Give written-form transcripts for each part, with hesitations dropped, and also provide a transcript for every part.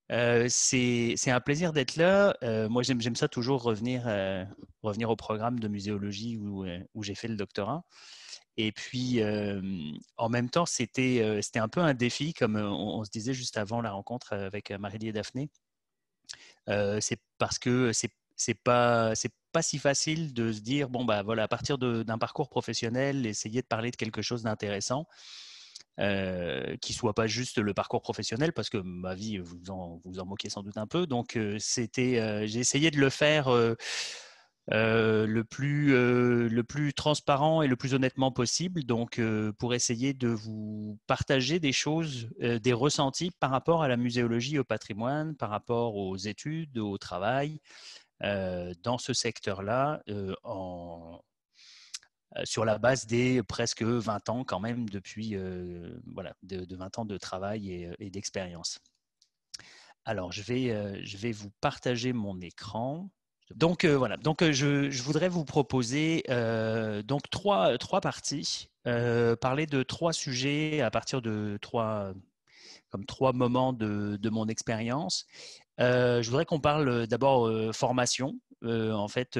C'est un plaisir d'être là. Moi, j'aime ça toujours revenir au programme de muséologie où j'ai fait le doctorat. Et puis, en même temps, c'était un peu un défi, comme on se disait juste avant la rencontre avec Marie et Daphné. C'est parce que c'est pas si facile de se dire, bon, bah voilà, à partir d'un parcours professionnel, essayer de parler de quelque chose d'intéressant qui soit pas juste le parcours professionnel, parce que ma vie, vous en moquez sans doute un peu. Donc, j'ai essayé de le faire le plus transparent et le plus honnêtement possible. Donc, pour essayer de vous partager des choses, des ressentis par rapport à la muséologie, au patrimoine, par rapport aux études, au travail, dans ce secteur-là, sur la base des presque 20 ans quand même depuis voilà, de 20 ans de travail et d'expérience. Alors, je vais vous partager mon écran. Donc voilà, donc je voudrais vous proposer donc trois parties, parler de trois sujets à partir de trois moments de mon expérience. Je voudrais qu'on parle d'abord formation. En fait,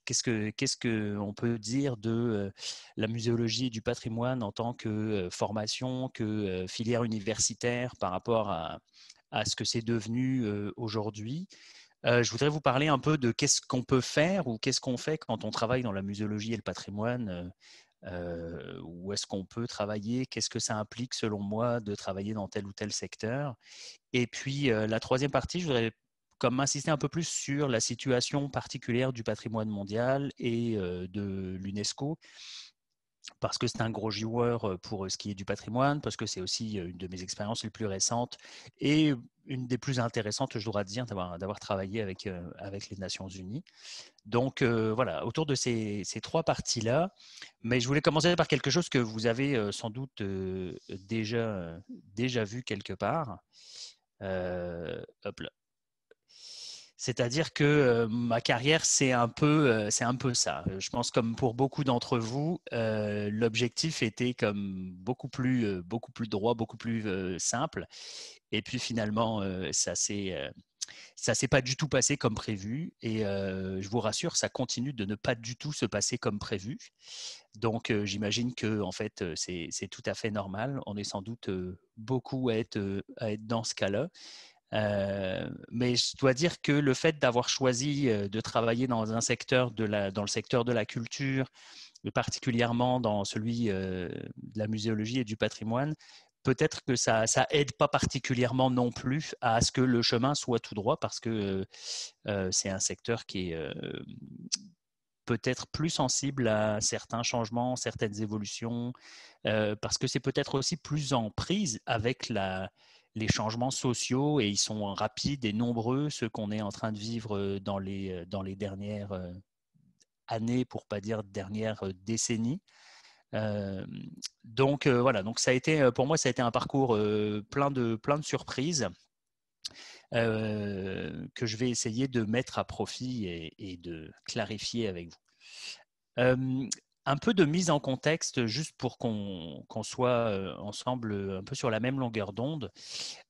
qu'est-ce que on peut dire de la muséologie et du patrimoine en tant que formation, que filière universitaire par rapport à ce que c'est devenu aujourd'hui. Je voudrais vous parler un peu de qu'est-ce qu'on peut faire ou qu'est-ce qu'on fait quand on travaille dans la muséologie et le patrimoine. Où est-ce qu'on peut travailler? Qu'est-ce que ça implique, selon moi, de travailler dans tel ou tel secteur? Et puis, la troisième partie, je voudrais comme insister un peu plus sur la situation particulière du patrimoine mondial et de l'UNESCO, parce que c'est un gros joueur pour ce qui est du patrimoine, parce que c'est aussi une de mes expériences les plus récentes et une des plus intéressantes, je dois dire, d'avoir travaillé avec les Nations Unies. Donc voilà, autour de ces trois parties-là, mais je voulais commencer par quelque chose que vous avez sans doute déjà vu quelque part. Hop là. C'est-à-dire que ma carrière, c'est un peu ça. Je pense comme pour beaucoup d'entre vous, l'objectif était comme beaucoup plus droit, beaucoup plus simple. Et puis finalement, ça s'est pas du tout passé comme prévu. Et je vous rassure, ça continue de ne pas du tout se passer comme prévu. Donc, j'imagine que en fait, c'est tout à fait normal. On est sans doute beaucoup à être dans ce cas-là. Mais je dois dire que le fait d'avoir choisi de travailler dans un secteur dans le secteur de la culture, et particulièrement dans celui de la muséologie et du patrimoine, peut-être que ça aide pas particulièrement non plus à ce que le chemin soit tout droit, parce que c'est un secteur qui est peut-être plus sensible à certains changements, certaines évolutions, parce que c'est peut-être aussi plus en prise avec les changements sociaux, et ils sont rapides et nombreux, ceux qu'on est en train de vivre dans les dernières années, pour ne pas dire dernières décennies. Euh, donc voilà, donc ça a été, pour moi, ça a été un parcours plein de surprises que je vais essayer de mettre à profit et de clarifier avec vous. Euh, un peu de mise en contexte, juste pour qu'on soit ensemble un peu sur la même longueur d'onde.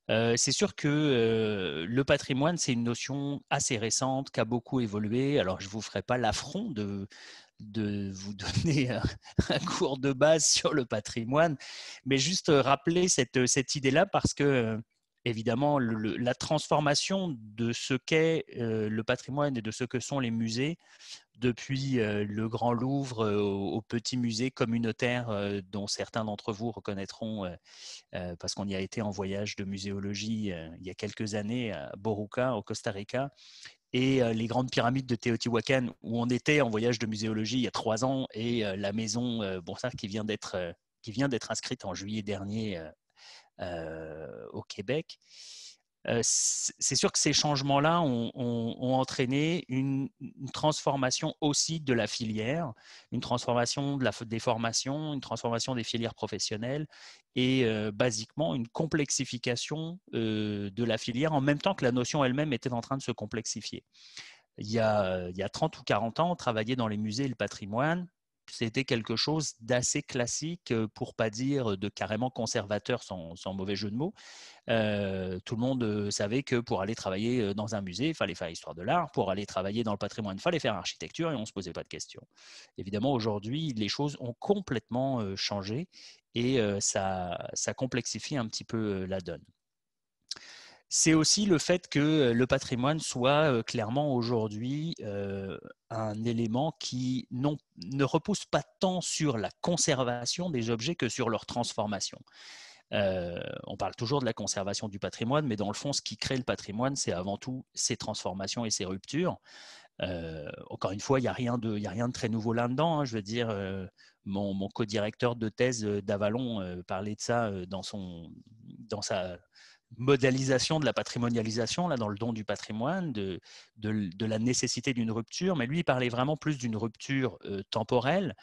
C'est sûr que le patrimoine, c'est une notion assez récente, qui a beaucoup évolué. Alors, je ne vous ferai pas l'affront de vous donner un cours de base sur le patrimoine, mais juste rappeler cette idée-là, parce que évidemment, la transformation de ce qu'est le patrimoine et de ce que sont les musées, depuis le Grand Louvre au petit musée communautaire dont certains d'entre vous reconnaîtront, parce qu'on y a été en voyage de muséologie il y a quelques années à Boruca, au Costa Rica, et les grandes pyramides de Teotihuacan, où on était en voyage de muséologie il y a 3 ans, et la maison Bonsard qui vient d'être inscrite en juillet dernier au Québec. C'est sûr que ces changements-là ont entraîné une transformation aussi de la filière, une transformation des formations, une transformation des filières professionnelles, et basiquement une complexification de la filière, en même temps que la notion elle-même était en train de se complexifier. Il y a 30 ou 40 ans, on travaillait dans les musées et le patrimoine. c'était quelque chose d'assez classique, pour pas dire de carrément conservateur, sans mauvais jeu de mots. Tout le monde savait que pour aller travailler dans un musée, il fallait faire l'histoire de l'art. Pour aller travailler dans le patrimoine, il fallait faire architecture et on ne se posait pas de questions. Évidemment, aujourd'hui, les choses ont complètement changé et ça complexifie un petit peu la donne. C'est aussi le fait que le patrimoine soit clairement aujourd'hui un élément qui ne repose pas tant sur la conservation des objets que sur leur transformation. On parle toujours de la conservation du patrimoine, mais dans le fond, ce qui crée le patrimoine, c'est avant tout ses transformations et ses ruptures. Encore une fois, il n'y a rien de très nouveau là-dedans, hein. Je veux dire, mon co-directeur de thèse d'Avalon parlait de ça dans sa modélisation de la patrimonialisation, là, dans le don du patrimoine, de la nécessité d'une rupture, mais lui, il parlait vraiment plus d'une rupture temporelle.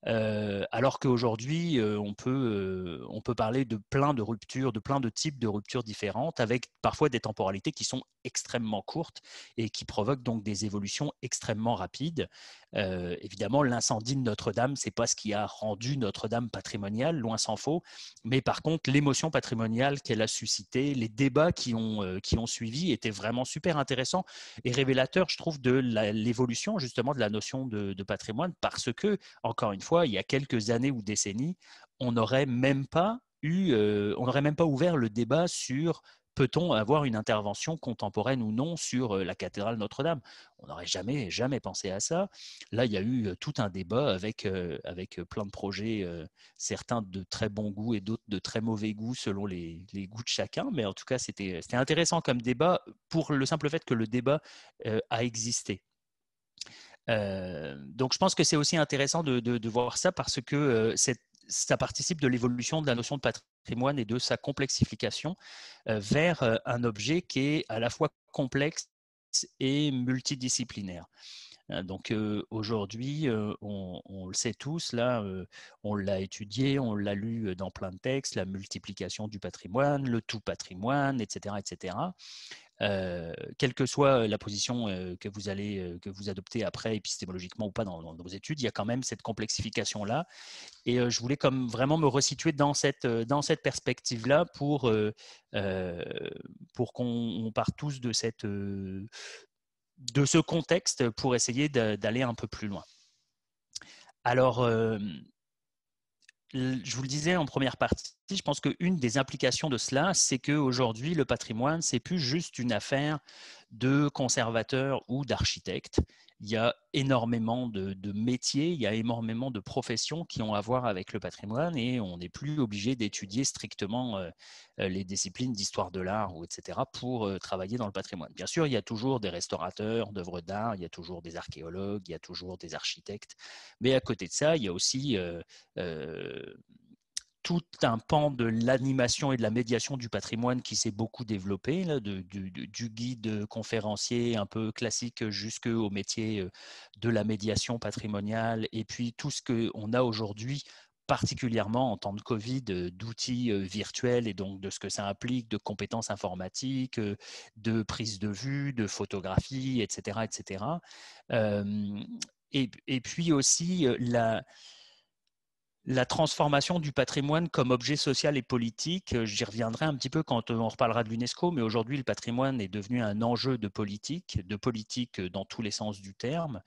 Alors qu'aujourd'hui, on peut parler de plein de ruptures, de plein de types de ruptures différentes, avec parfois des temporalités qui sont extrêmement courtes et qui provoquent donc des évolutions extrêmement rapides. Évidemment, l'incendie de Notre-Dame, c'est pas ce qui a rendu Notre-Dame patrimoniale, loin s'en faut, mais par contre, l'émotion patrimoniale qu'elle a suscitée, les débats qui ont suivi étaient vraiment super intéressants et révélateurs, je trouve, de l'évolution justement de la notion de patrimoine, parce que encore une fois, il y a quelques années ou décennies, on n'aurait même pas ouvert le débat sur peut-on avoir une intervention contemporaine ou non sur la cathédrale Notre-Dame. On n'aurait jamais pensé à ça. Là, il y a eu tout un débat avec plein de projets, certains de très bon goût et d'autres de très mauvais goût selon les goûts de chacun. Mais en tout cas, c'était intéressant comme débat pour le simple fait que le débat a existé. Donc, je pense que c'est aussi intéressant de voir ça parce que ça participe de l'évolution de la notion de patrimoine et de sa complexification vers un objet qui est à la fois complexe et multidisciplinaire. Donc aujourd'hui, on le sait tous, là, on l'a étudié, on l'a lu dans plein de textes, la multiplication du patrimoine, le tout patrimoine, etc., etc. Quelle que soit la position que vous adoptez après, épistémologiquement ou pas dans vos études, il y a quand même cette complexification-là. Et je voulais comme vraiment me resituer dans cette perspective-là pour qu'on parte tous de ce contexte pour essayer d'aller un peu plus loin. Alors, je vous le disais en première partie, je pense qu'une des implications de cela, c'est qu'aujourd'hui, le patrimoine, c'est plus juste une affaire de conservateurs ou d'architectes. Il y a énormément de métiers, il y a énormément de professions qui ont à voir avec le patrimoine et on n'est plus obligé d'étudier strictement les disciplines d'histoire de l'art, ou etc., pour travailler dans le patrimoine. Bien sûr, il y a toujours des restaurateurs d'œuvres d'art, il y a toujours des archéologues, il y a toujours des architectes, mais à côté de ça, il y a aussi tout un pan de l'animation et de la médiation du patrimoine qui s'est beaucoup développé, là, du guide conférencier un peu classique jusqu'au métier de la médiation patrimoniale, et puis tout ce qu'on a aujourd'hui, particulièrement en temps de Covid, d'outils virtuels et donc de ce que ça implique, de compétences informatiques, de prise de vue, de photographie, etc. etc. Et puis aussi la transformation du patrimoine comme objet social et politique. J'y reviendrai un petit peu quand on reparlera de l'UNESCO, mais aujourd'hui, le patrimoine est devenu un enjeu de politique dans tous les sens du terme.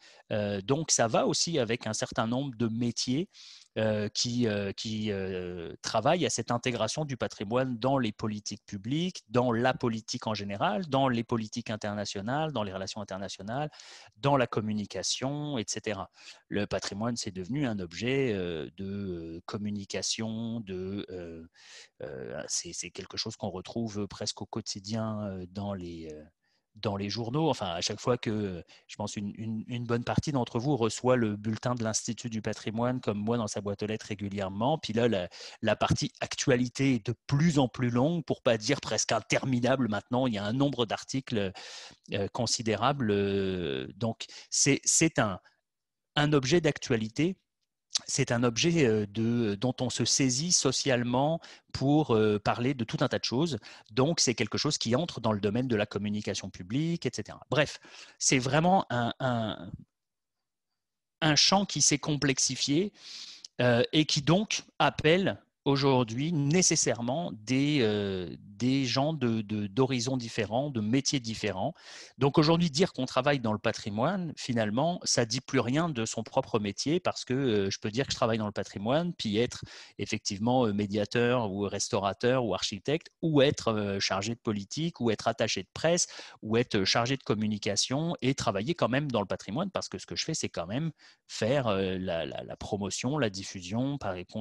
Donc, ça va aussi avec un certain nombre de métiers qui travaillent à cette intégration du patrimoine dans les politiques publiques, dans la politique en général, dans les politiques internationales, dans les relations internationales, dans la communication, etc. Le patrimoine, c'est devenu un objet de communication, c'est quelque chose qu'on retrouve presque au quotidien dans les journaux. Enfin, à chaque fois que, je pense, une bonne partie d'entre vous reçoit le bulletin de l'Institut du patrimoine, comme moi, dans sa boîte aux lettres régulièrement. Puis là, la partie actualité est de plus en plus longue, pour pas dire presque interminable maintenant. Il y a un nombre d'articles considérable. Donc, c'est un objet d'actualité, c'est un objet dont on se saisit socialement pour parler de tout un tas de choses. Donc, c'est quelque chose qui entre dans le domaine de la communication publique, etc. Bref, c'est vraiment un champ qui s'est complexifié et qui donc appelle aujourd'hui nécessairement des gens d'horizons différents, de métiers différents. Donc aujourd'hui, dire qu'on travaille dans le patrimoine, finalement, ça ne dit plus rien de son propre métier parce que je peux dire que je travaille dans le patrimoine, puis être effectivement médiateur ou restaurateur ou architecte, ou être chargé de politique, ou être attaché de presse, ou être chargé de communication et travailler quand même dans le patrimoine parce que ce que je fais, c'est quand même faire la promotion, la diffusion,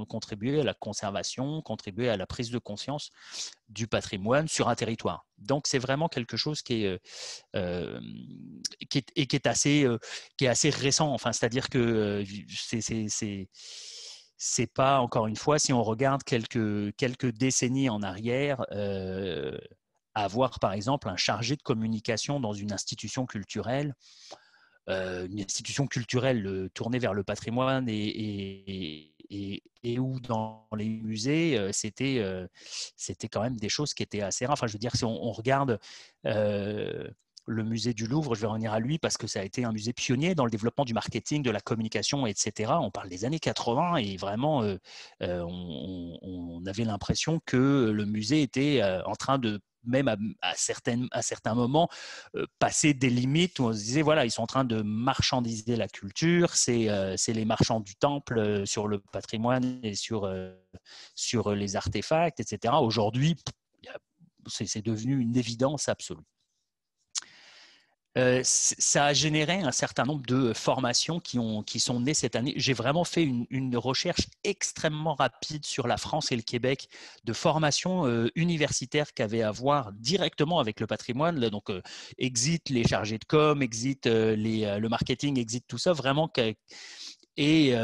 contribuer à la conservation, contribuer à la prise de conscience du patrimoine sur un territoire. Donc, c'est vraiment quelque chose qui est assez récent. Enfin, c'est-à-dire que c'est pas, encore une fois, si on regarde quelques décennies en arrière, avoir, par exemple, un chargé de communication dans une institution culturelle, tournée vers le patrimoine et où dans les musées, c'était quand même des choses qui étaient assez rares. Enfin, je veux dire, si on regarde le musée du Louvre, je vais revenir à lui parce que ça a été un musée pionnier dans le développement du marketing, de la communication, etc. On parle des années 80 et vraiment, on avait l'impression que le musée était en train de même à certains moments, passer des limites où on se disait, voilà, ils sont en train de marchandiser la culture, c'est les marchands du temple sur le patrimoine et sur les artefacts, etc. Aujourd'hui, c'est devenu une évidence absolue. Ça a généré un certain nombre de formations qui sont nées cette année. J'ai vraiment fait une recherche extrêmement rapide sur la France et le Québec de formations universitaires qui avaient à voir directement avec le patrimoine. Là, donc, exit les chargés de com, exit le marketing, exit tout ça. Vraiment, et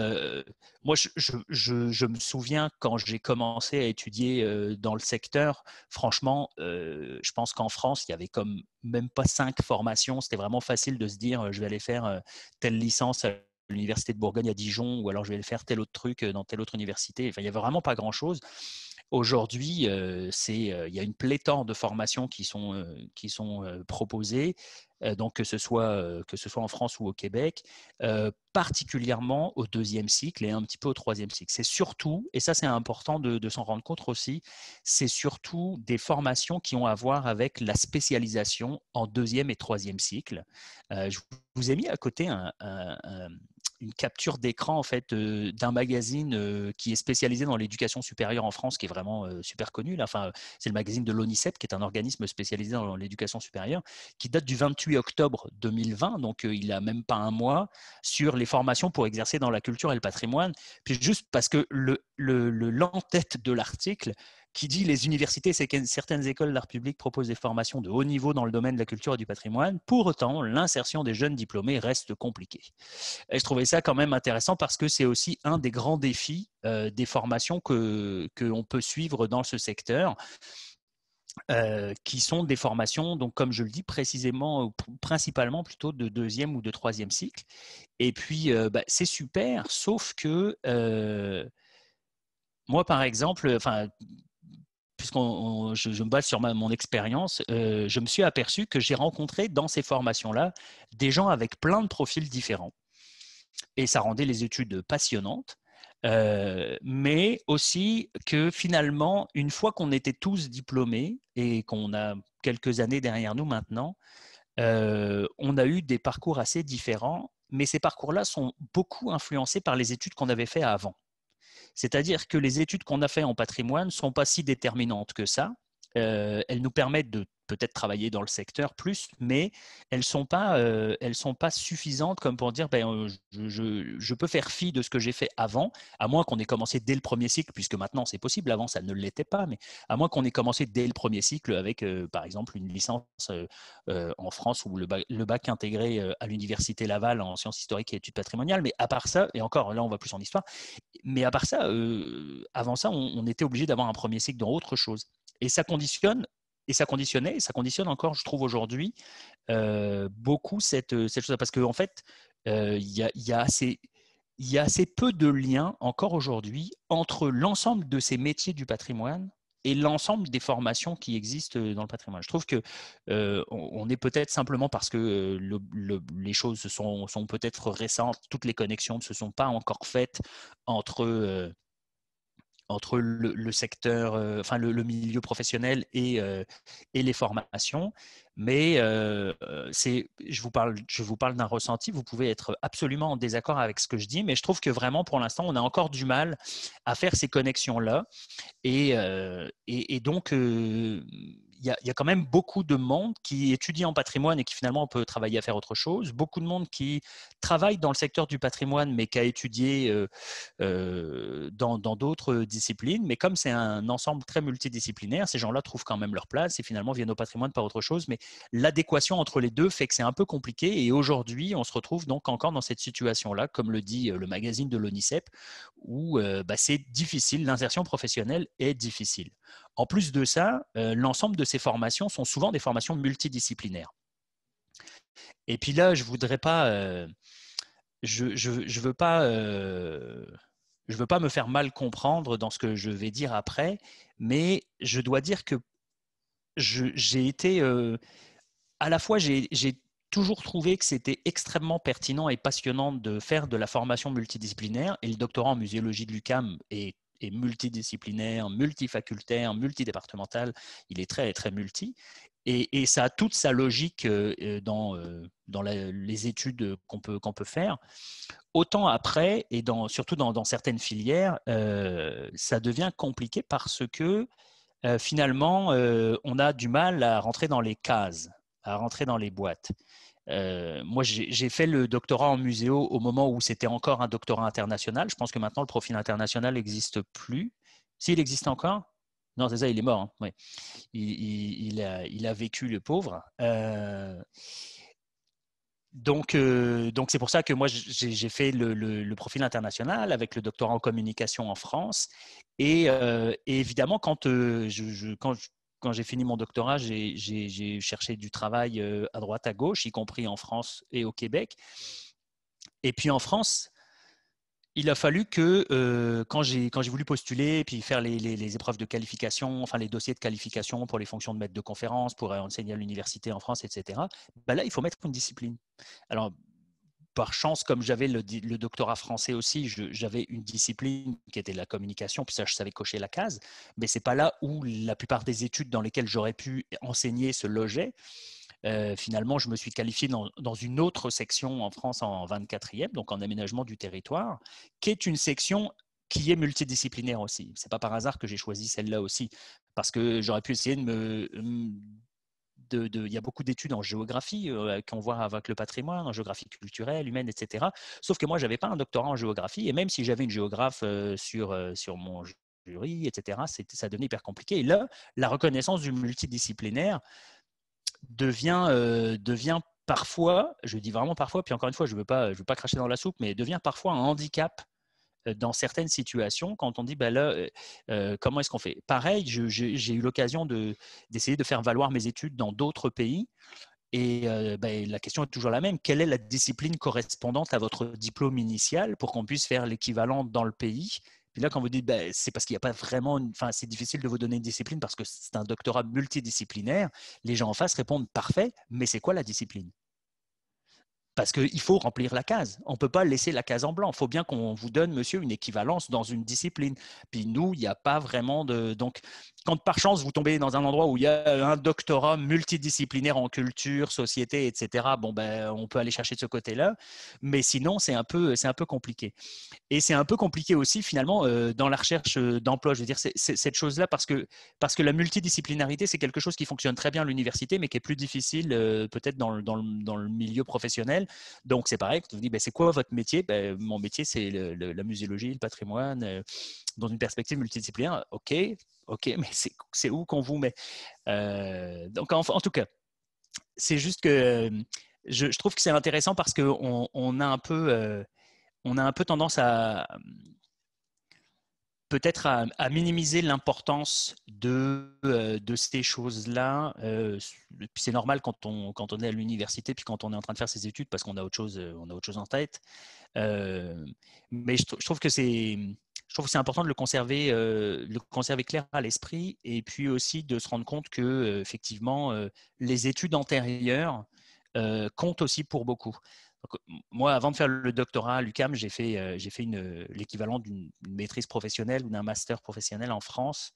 moi, je me souviens quand j'ai commencé à étudier dans le secteur, franchement, je pense qu'en France, il y avait comme même pas 5 formations. C'était vraiment facile de se dire, je vais aller faire telle licence à l'université de Bourgogne à Dijon, ou alors je vais aller faire tel autre truc dans telle autre université. Enfin, il n'y avait vraiment pas grand-chose. Aujourd'hui, il y a une pléthore de formations qui sont proposées, donc que ce soit en France ou au Québec, particulièrement au deuxième cycle et un petit peu au troisième cycle. C'est surtout, et ça c'est important de s'en rendre compte aussi, c'est surtout des formations qui ont à voir avec la spécialisation en deuxième et troisième cycle. Je vous ai mis à côté une capture d'écran en fait d'un magazine qui est spécialisé dans l'éducation supérieure en France, qui est vraiment super connu. Là. Enfin, c'est le magazine de l'ONICEP, qui est un organisme spécialisé dans l'éducation supérieure, qui date du 28 octobre 2020, donc il n'a même pas un mois, sur les formations pour exercer dans la culture et le patrimoine. Puis juste parce que l'entête de l'article qui dit les universités et certaines écoles d'art public proposent des formations de haut niveau dans le domaine de la culture et du patrimoine. Pour autant, l'insertion des jeunes diplômés reste compliquée. Et je trouvais ça quand même intéressant parce que c'est aussi un des grands défis des formations qu'on peut suivre dans ce secteur. Qui sont des formations, donc comme je le dis, principalement plutôt de deuxième ou de troisième cycle. Et puis, c'est super, sauf que moi, par exemple, enfin, je me base sur mon expérience, je me suis aperçu que j'ai rencontré dans ces formations-là des gens avec plein de profils différents. Et ça rendait les études passionnantes. Mais aussi que finalement, une fois qu'on était tous diplômés et qu'on a quelques années derrière nous maintenant, on a eu des parcours assez différents, mais ces parcours-là sont beaucoup influencés par les études qu'on avait faites avant. C'est-à-dire que les études qu'on a faites en patrimoine ne sont pas si déterminantes que ça. Elles nous permettent de peut-être travailler dans le secteur plus, mais elles sont pas suffisantes comme pour dire je peux faire fi de ce que j'ai fait avant, à moins qu'on ait commencé dès le premier cycle, puisque maintenant c'est possible, avant ça ne l'était pas, mais à moins qu'on ait commencé dès le premier cycle avec par exemple une licence en France ou le bac intégré à l'université Laval en sciences historiques et études patrimoniales, mais à part ça, et encore là on va plus en histoire, mais à part ça, avant ça on était obligé d'avoir un premier cycle dans autre chose. Et ça conditionne, et ça conditionnait, et ça conditionne encore, je trouve aujourd'hui, beaucoup cette chose-là. Parce qu'en fait, il y a assez peu de liens encore aujourd'hui entre l'ensemble de ces métiers du patrimoine et l'ensemble des formations qui existent dans le patrimoine. Je trouve que on est peut-être simplement parce que les choses sont peut-être récentes, toutes les connexions ne se sont pas encore faites entre le secteur, enfin le milieu professionnel et les formations. Mais je vous parle d'un ressenti. Vous pouvez être absolument en désaccord avec ce que je dis, mais je trouve que vraiment, pour l'instant, on a encore du mal à faire ces connexions-là. Et donc, il y a quand même beaucoup de monde qui étudie en patrimoine et qui finalement peut travailler à faire autre chose. Beaucoup de monde qui travaille dans le secteur du patrimoine, mais qui a étudié dans d'autres disciplines. Mais comme c'est un ensemble très multidisciplinaire, ces gens-là trouvent quand même leur place et finalement viennent au patrimoine par autre chose. Mais l'adéquation entre les deux fait que c'est un peu compliqué. Et aujourd'hui, on se retrouve donc encore dans cette situation-là, comme le dit le magazine de l'ONICEP, où c'est difficile, l'insertion professionnelle est difficile. En plus de ça, l'ensemble de ces formations sont souvent des formations multidisciplinaires. Et puis là, je voudrais pas, je veux pas, je veux pas me faire mal comprendre dans ce que je vais dire après, mais je dois dire que j'ai été, à la fois, j'ai toujours trouvé que c'était extrêmement pertinent et passionnant de faire de la formation multidisciplinaire, et le doctorat en muséologie de l'UQAM est multidisciplinaire, multifacultaire, multidépartemental, il est très, très multi. Et ça a toute sa logique dans les études qu'on peut faire. Autant après, et surtout dans certaines filières, ça devient compliqué parce que finalement, on a du mal à rentrer dans les cases, à rentrer dans les boîtes. Moi, j'ai fait le doctorat en muséo au moment où c'était encore un doctorat international. Je pense que maintenant, le profil international n'existe plus. S'il existe encore? Non, c'est ça, il est mort. Hein. Oui. Il a vécu, le pauvre. Donc c'est pour ça que moi, j'ai fait le profil international avec le doctorat en communication en France. Et évidemment, quand j'ai fini mon doctorat, j'ai cherché du travail à droite, à gauche, y compris en France et au Québec. Et puis en France, il a fallu que quand j'ai voulu postuler et puis faire les épreuves de qualification, enfin les dossiers de qualification pour les fonctions de maître de conférence, pour enseigner à l'université en France, etc., ben là, il faut mettre une discipline. Alors, par chance, comme j'avais le doctorat français aussi, j'avais une discipline qui était la communication, puis ça, je savais cocher la case, mais ce n'est pas là où la plupart des études dans lesquelles j'aurais pu enseigner se logeaient. Finalement, je me suis qualifié dans une autre section en France en 24e, donc en aménagement du territoire, qui est une section qui est multidisciplinaire aussi. Ce n'est pas par hasard que j'ai choisi celle-là aussi, parce que j'aurais pu essayer il y a beaucoup d'études en géographie qu'on voit avec le patrimoine, en géographie culturelle, humaine, etc. Sauf que moi, je n'avais pas un doctorat en géographie, et même si j'avais une géographe sur mon jury, etc., ça devenait hyper compliqué. Et là, la reconnaissance du multidisciplinaire devient parfois, je dis vraiment parfois, puis encore une fois, je veux pas cracher dans la soupe, mais devient parfois un handicap dans certaines situations quand on dit ben là, comment est-ce qu'on fait? Pareil, j'ai eu l'occasion d'essayer de faire valoir mes études dans d'autres pays. Et la question est toujours la même. Quelle est la discipline correspondante à votre diplôme initial pour qu'on puisse faire l'équivalent dans le pays? Puis là, quand vous dites, c'est parce qu'il n'y a pas vraiment, enfin, c'est difficile de vous donner une discipline parce que c'est un doctorat multidisciplinaire. Les gens en face répondent parfait, mais c'est quoi la discipline? Parce qu'il faut remplir la case. On ne peut pas laisser la case en blanc. Il faut bien qu'on vous donne, monsieur, une équivalence dans une discipline. Puis nous, il n'y a pas vraiment de... Donc, quand par chance, vous tombez dans un endroit où il y a un doctorat multidisciplinaire en culture, société, etc., bon, on peut aller chercher de ce côté-là. Mais sinon, c'est un peu compliqué. Et c'est un peu compliqué aussi, finalement, dans la recherche d'emploi. Je veux dire, cette chose-là, parce que la multidisciplinarité, c'est quelque chose qui fonctionne très bien à l'université, mais qui est plus difficile peut-être dans le milieu professionnel. Donc, c'est pareil, quand on vous dit, c'est quoi votre métier? Mon métier, c'est la muséologie, le patrimoine, dans une perspective multidisciplinaire. OK, mais c'est où qu'on vous met? Donc, en tout cas, c'est juste que je trouve que c'est intéressant parce qu'on a un peu... on a un peu tendance à peut-être à minimiser l'importance de ces choses-là. Puis c'est normal quand on est à l'université, puis quand on est en train de faire ses études, parce qu'on a autre chose en tête. Mais je trouve que je trouve que c'est important de le conserver clair à l'esprit et puis aussi de se rendre compte que effectivement les études antérieures comptent aussi pour beaucoup. Donc, moi, avant de faire le doctorat à l'UQAM, j'ai fait l'équivalent d'une maîtrise professionnelle ou d'un master professionnel en France.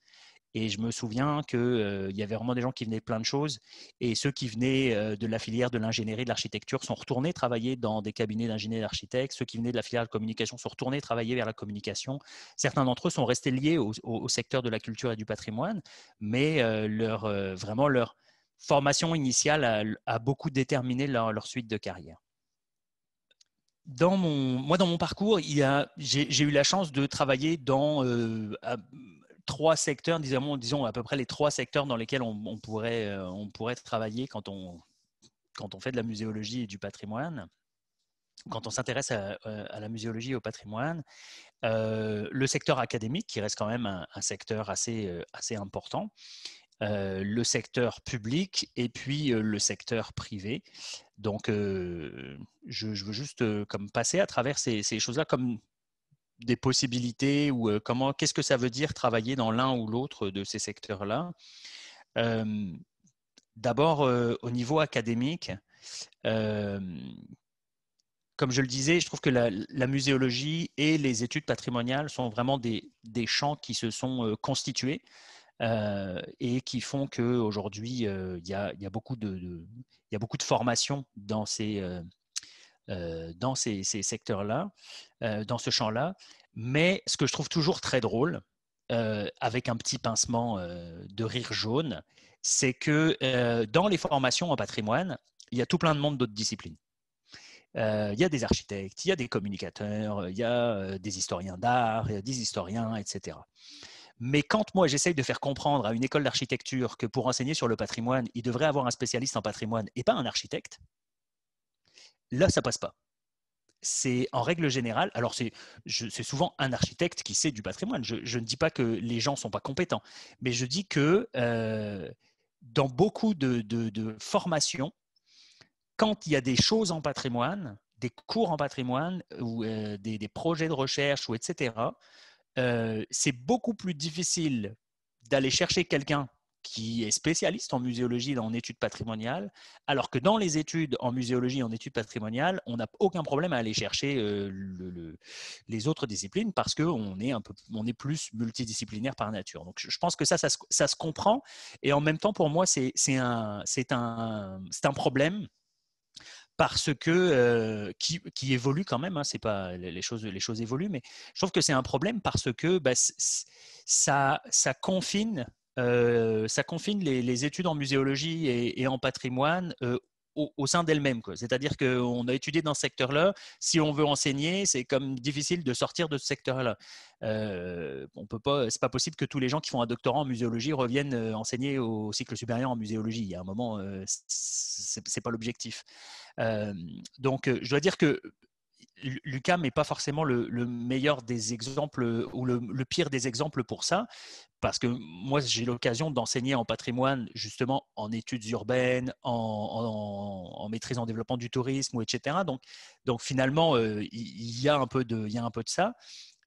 Et je me souviens qu'il y avait vraiment des gens qui venaient de plein de choses. Et ceux qui venaient de la filière de l'ingénierie, de l'architecture, sont retournés travailler dans des cabinets d'ingénieurs et d'architectes. Ceux qui venaient de la filière de communication sont retournés travailler vers la communication. Certains d'entre eux sont restés liés au secteur de la culture et du patrimoine, mais vraiment leur formation initiale a beaucoup déterminé leur suite de carrière. Dans mon parcours, j'ai eu la chance de travailler dans trois secteurs, disons à peu près les trois secteurs dans lesquels on pourrait travailler quand on fait de la muséologie et du patrimoine, quand on s'intéresse à la muséologie et au patrimoine. Le secteur académique, qui reste quand même un secteur assez important, le secteur public et puis le secteur privé. Donc, je veux juste comme passer à travers ces choses-là comme des possibilités ou qu'est-ce que ça veut dire travailler dans l'un ou l'autre de ces secteurs-là. D'abord, au niveau académique, comme je le disais, je trouve que la muséologie et les études patrimoniales sont vraiment des champs qui se sont constitués et qui font qu'aujourd'hui, il y a beaucoup de formations dans ces secteurs-là, dans ce champ-là. Mais ce que je trouve toujours très drôle, avec un petit pincement de rire jaune, c'est que dans les formations en patrimoine, il y a tout plein de monde d'autres disciplines. Il y a des architectes, il y a des communicateurs, il y a des historiens d'art, il y a des historiens, etc. Mais quand moi j'essaye de faire comprendre à une école d'architecture que pour enseigner sur le patrimoine, il devrait avoir un spécialiste en patrimoine et pas un architecte, là ça passe pas. C'est en règle générale, alors c'est souvent un architecte qui sait du patrimoine. Je ne dis pas que les gens ne sont pas compétents, mais je dis que dans beaucoup de formations, quand il y a des choses en patrimoine, des cours en patrimoine ou des projets de recherche ou etc., c'est beaucoup plus difficile d'aller chercher quelqu'un qui est spécialiste en muséologie et en études patrimoniales, alors que dans les études en muséologie et en études patrimoniales, on n'a aucun problème à aller chercher les autres disciplines parce qu'on est plus multidisciplinaire par nature. Donc je pense que ça se comprend, et en même temps pour moi c'est un problème parce que qui évolue quand même, hein, c'est pas les choses évoluent, mais je trouve que c'est un problème parce que ça confine les études en muséologie et en patrimoine au sein d'elles-mêmes. C'est-à-dire qu'on a étudié dans ce secteur-là, si on veut enseigner, c'est comme difficile de sortir de ce secteur-là. C'est pas possible que tous les gens qui font un doctorat en muséologie reviennent enseigner au cycle supérieur en muséologie. Il y a un moment, c'est pas l'objectif. Donc, je dois dire que l'UQAM n'est pas forcément le meilleur des exemples ou le pire des exemples pour ça, parce que moi, j'ai l'occasion d'enseigner en patrimoine, justement en études urbaines, en maîtrise en développement du tourisme, etc. Donc finalement, il y a un peu de ça.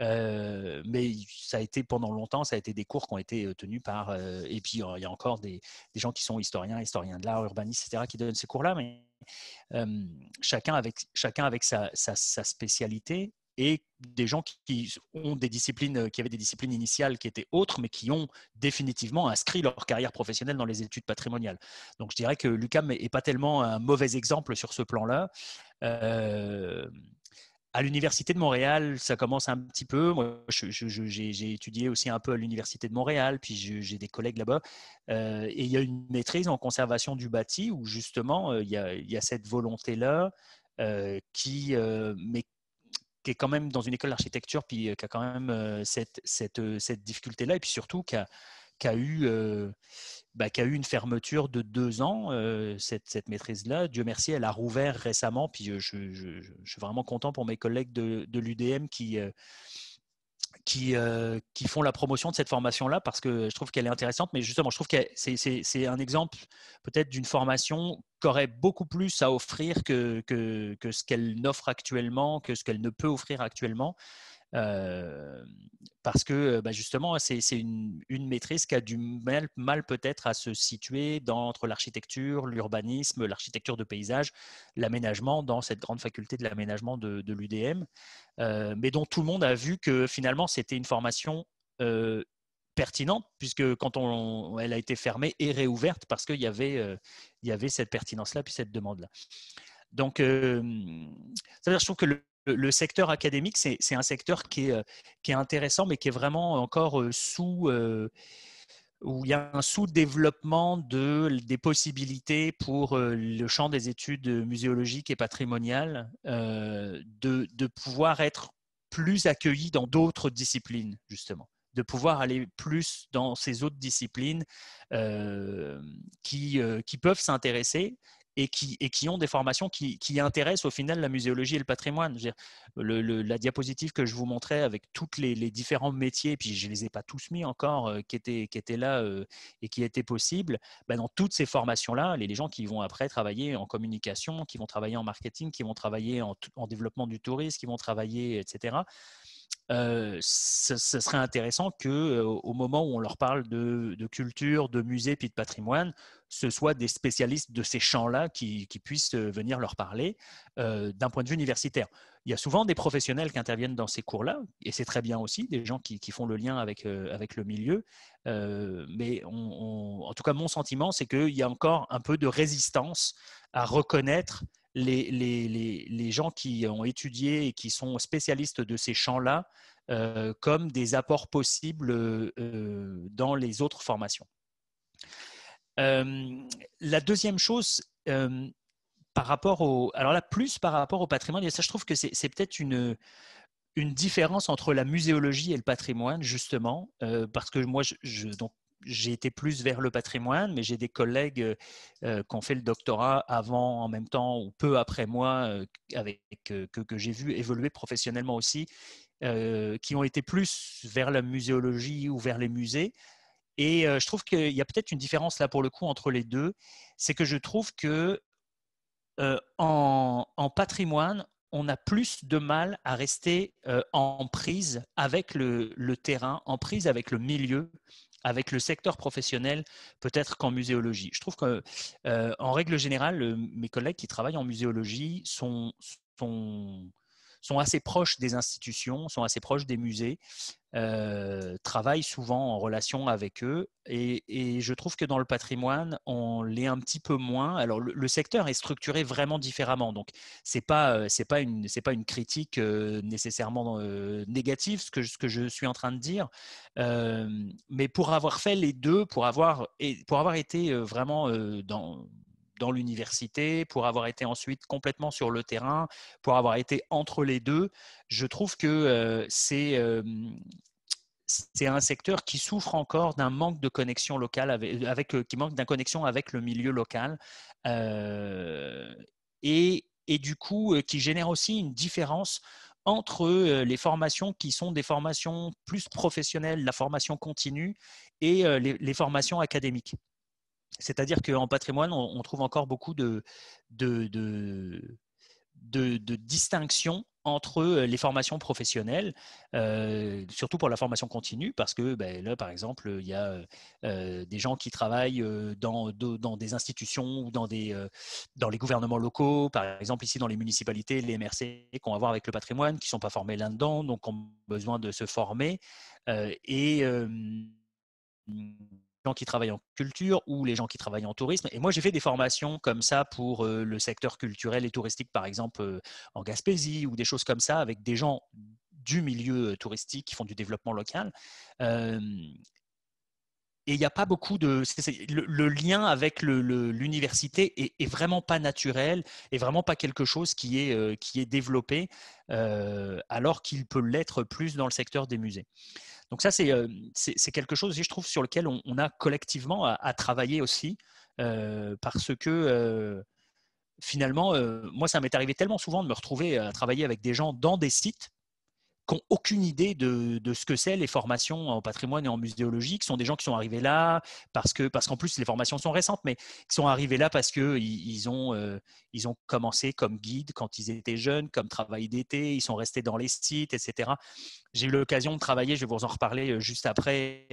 Mais ça a été pendant longtemps, ça a été des cours qui ont été tenus par, et puis il y a encore des gens qui sont historiens de l'art, urbanistes, etc., qui donnent ces cours-là, mais chacun avec sa spécialité, et des gens qui ont des disciplines, qui avaient des disciplines initiales qui étaient autres, mais qui ont définitivement inscrit leur carrière professionnelle dans les études patrimoniales. Donc je dirais que l'UQAM n'est pas tellement un mauvais exemple sur ce plan-là. À l'Université de Montréal, ça commence un petit peu. Moi, j'ai étudié aussi un peu à l'Université de Montréal, puis j'ai des collègues là-bas. Et il y a une maîtrise en conservation du bâti où justement, il y a cette volonté-là qui est quand même dans une école d'architecture, puis qui a quand même cette difficulté-là, et puis surtout qui a eu une fermeture de 2 ans, cette maîtrise-là. Dieu merci, elle a rouvert récemment, puis je suis vraiment content pour mes collègues de l'UDM qui font la promotion de cette formation-là, parce que je trouve qu'elle est intéressante, mais justement, je trouve que c'est un exemple peut-être d'une formation qui aurait beaucoup plus à offrir que ce qu'elle n'offre actuellement, que ce qu'elle ne peut offrir actuellement. Euh, Parce que justement, c'est une maîtrise qui a du mal peut-être à se situer entre l'architecture, l'urbanisme, l'architecture de paysage, l'aménagement dans cette grande faculté de l'aménagement de l'UDM, mais dont tout le monde a vu que finalement c'était une formation pertinente, puisque quand elle a été fermée et réouverte parce qu'il y avait cette pertinence-là, puis cette demande-là. Donc, ça veut dire, je trouve que le secteur académique, c'est un secteur qui est intéressant, mais qui est vraiment encore où il y a un sous-développement des possibilités pour le champ des études muséologiques et patrimoniales de pouvoir être plus accueillis dans d'autres disciplines, justement, de pouvoir aller plus dans ces autres disciplines qui peuvent s'intéresser et qui ont des formations qui intéressent au final la muséologie et le patrimoine. Je veux dire, la diapositive que je vous montrais avec tous les différents métiers, puis je ne les ai pas tous mis encore, qui étaient là et qui étaient possibles, dans toutes ces formations-là, les gens qui vont après travailler en communication, qui vont travailler en marketing, qui vont travailler en développement du tourisme, qui vont travailler, etc., ce serait intéressant qu'au moment où on leur parle de culture, de musée puis de patrimoine, ce soit des spécialistes de ces champs-là qui puissent venir leur parler d'un point de vue universitaire. Il y a souvent des professionnels qui interviennent dans ces cours-là, et c'est très bien aussi, des gens qui font le lien avec le milieu. Mais en tout cas, mon sentiment, c'est qu'il y a encore un peu de résistance à reconnaître les gens qui ont étudié et qui sont spécialistes de ces champs-là comme des apports possibles dans les autres formations. La deuxième chose, par rapport alors là, plus par rapport au patrimoine, et ça, je trouve que c'est peut-être une différence entre la muséologie et le patrimoine, justement, parce que moi, donc, j'ai été plus vers le patrimoine, mais j'ai des collègues qui ont fait le doctorat avant, en même temps ou peu après moi, que j'ai vu évoluer professionnellement aussi, qui ont été plus vers la muséologie ou vers les musées. Et je trouve qu'il y a peut-être une différence là pour le coup entre les deux. C'est que je trouve que en patrimoine, on a plus de mal à rester en prise avec le terrain, en prise avec le milieu, avec le secteur professionnel, peut-être qu'en muséologie. Je trouve qu'en règle générale, mes collègues qui travaillent en muséologie sont assez proches des institutions, sont assez proches des musées, travaillent souvent en relation avec eux. Et je trouve que dans le patrimoine, on l'est un petit peu moins. Alors, le secteur est structuré vraiment différemment. Donc, c'est pas une critique nécessairement négative, ce que je suis en train de dire. Mais pour avoir fait les deux, pour avoir été vraiment dans l'université, pour avoir été ensuite complètement sur le terrain, pour avoir été entre les deux, je trouve que c'est un secteur qui souffre encore d'un manque de connexion locale qui manque d'une connexion avec le milieu local euh, et du coup qui génère aussi une différence entre les formations qui sont des formations plus professionnelles, la formation continue et les formations académiques. C'est-à-dire qu'en patrimoine, on trouve encore beaucoup de, de, de distinction entre les formations professionnelles, surtout pour la formation continue, parce que là, par exemple, il y a des gens qui travaillent dans des institutions ou dans les gouvernements locaux, par exemple ici dans les municipalités, les MRC qu'on va voir avec le patrimoine, qui ne sont pas formés là-dedans, donc ont besoin de se former. Et gens qui travaillent en culture ou les gens qui travaillent en tourisme. Et moi, j'ai fait des formations comme ça pour le secteur culturel et touristique, par exemple en Gaspésie ou des choses comme ça, avec des gens du milieu touristique qui font du développement local. Et il n'y a pas beaucoup de... le lien avec l'université est vraiment pas naturel et vraiment pas quelque chose qui est développé, alors qu'il peut l'être plus dans le secteur des musées. Donc ça, c'est quelque chose aussi, je trouve, sur lequel on a collectivement à travailler aussi, parce que finalement, moi, ça m'est arrivé tellement souvent de me retrouver à travailler avec des gens dans des sites qui n'ont aucune idée de ce que c'est les formations en patrimoine et en muséologie, qui sont des gens qui sont arrivés là parce qu'en plus les formations sont récentes, mais qui sont arrivés là parce qu'ils ont commencé comme guide quand ils étaient jeunes, comme travail d'été, ils sont restés dans les sites, etc. J'ai eu l'occasion de travailler, je vais vous en reparler juste après,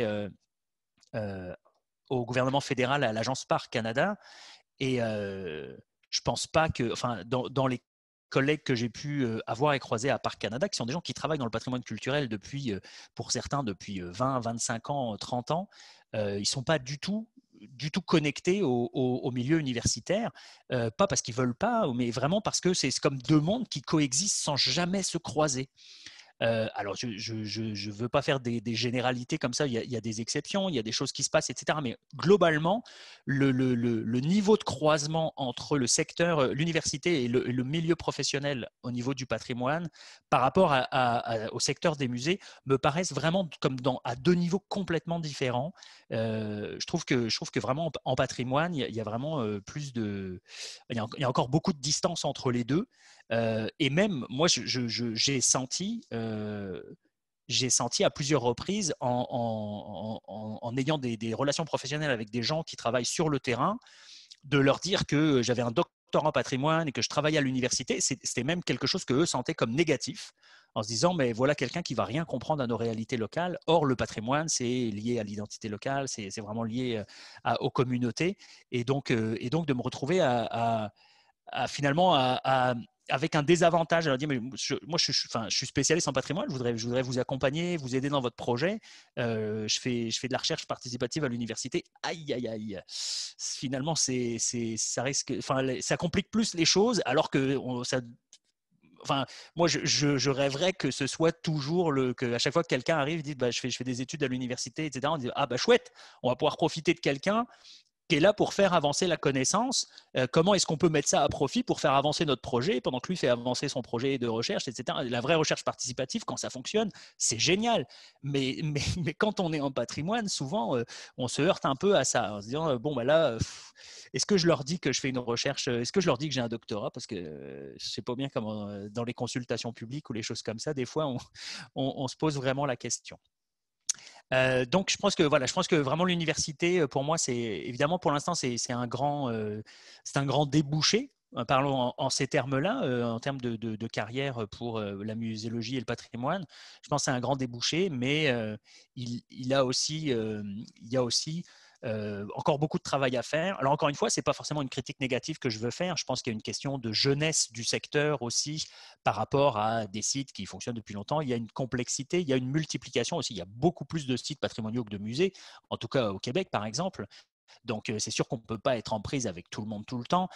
au gouvernement fédéral, à l'agence Parc Canada. Et je pense pas que, enfin, dans les collègues que j'ai pu avoir et croiser à Parc Canada, qui sont des gens qui travaillent dans le patrimoine culturel depuis, pour certains, depuis 20, 25 ans, 30 ans, ils ne sont pas du tout connectés au milieu universitaire, pas parce qu'ils ne veulent pas, mais vraiment parce que c'est comme deux mondes qui coexistent sans jamais se croiser. Alors, je ne veux pas faire des généralités comme ça, il y a des exceptions, il y a des choses qui se passent, etc. Mais globalement, le niveau de croisement entre le secteur, l'université et le milieu professionnel au niveau du patrimoine par rapport au secteur des musées me paraissent vraiment comme à deux niveaux complètement différents. Je trouve que vraiment en patrimoine, il y a vraiment plus de... Il y a encore beaucoup de distance entre les deux. Et même, moi, j'ai senti à plusieurs reprises, en ayant des relations professionnelles avec des gens qui travaillent sur le terrain, de leur dire que j'avais un doctorat en patrimoine et que je travaillais à l'université. C'était même quelque chose qu'eux sentaient comme négatif, en se disant, mais voilà quelqu'un qui va rien comprendre à nos réalités locales. Or, le patrimoine, c'est lié à l'identité locale, c'est vraiment lié aux communautés. Et donc de me retrouver finalement avec un désavantage, à leur dire, mais moi je suis spécialiste en patrimoine, je voudrais vous accompagner, vous aider dans votre projet. Je fais de la recherche participative à l'université. Aïe, aïe, aïe. Finalement, ça risque, enfin, ça complique plus les choses, alors que enfin, moi, je rêverais que ce soit toujours que à chaque fois que quelqu'un arrive, dit, bah, je fais des études à l'université, etc. On dit, ah bah chouette, on va pouvoir profiter de quelqu'un qui est là pour faire avancer la connaissance. Comment est-ce qu'on peut mettre ça à profit pour faire avancer notre projet pendant que lui fait avancer son projet de recherche, etc. La vraie recherche participative, quand ça fonctionne, c'est génial. Mais quand on est en patrimoine, souvent, on se heurte un peu à ça, en se disant, bon, bah là, est-ce que je leur dis que je fais une recherche, est-ce que je leur dis que j'ai un doctorat, parce que je ne sais pas bien comment, dans les consultations publiques ou les choses comme ça, des fois, on se pose vraiment la question. Donc, je pense que vraiment l'université, pour moi, c'est évidemment pour l'instant, c'est un grand débouché. Parlons en ces termes-là, en termes de carrière pour la muséologie et le patrimoine. Je pense que c'est un grand débouché, mais il y a aussi encore beaucoup de travail à faire. Alors encore une fois, ce n'est pas forcément une critique négative que je veux faire. Je pense qu'il y a une question de jeunesse du secteur aussi par rapport à des sites qui fonctionnent depuis longtemps. Il y a une complexité, il y a une multiplication aussi. Il y a beaucoup plus de sites patrimoniaux que de musées, en tout cas au Québec par exemple. Donc c'est sûr qu'on ne peut pas être en prise avec tout le monde tout le temps.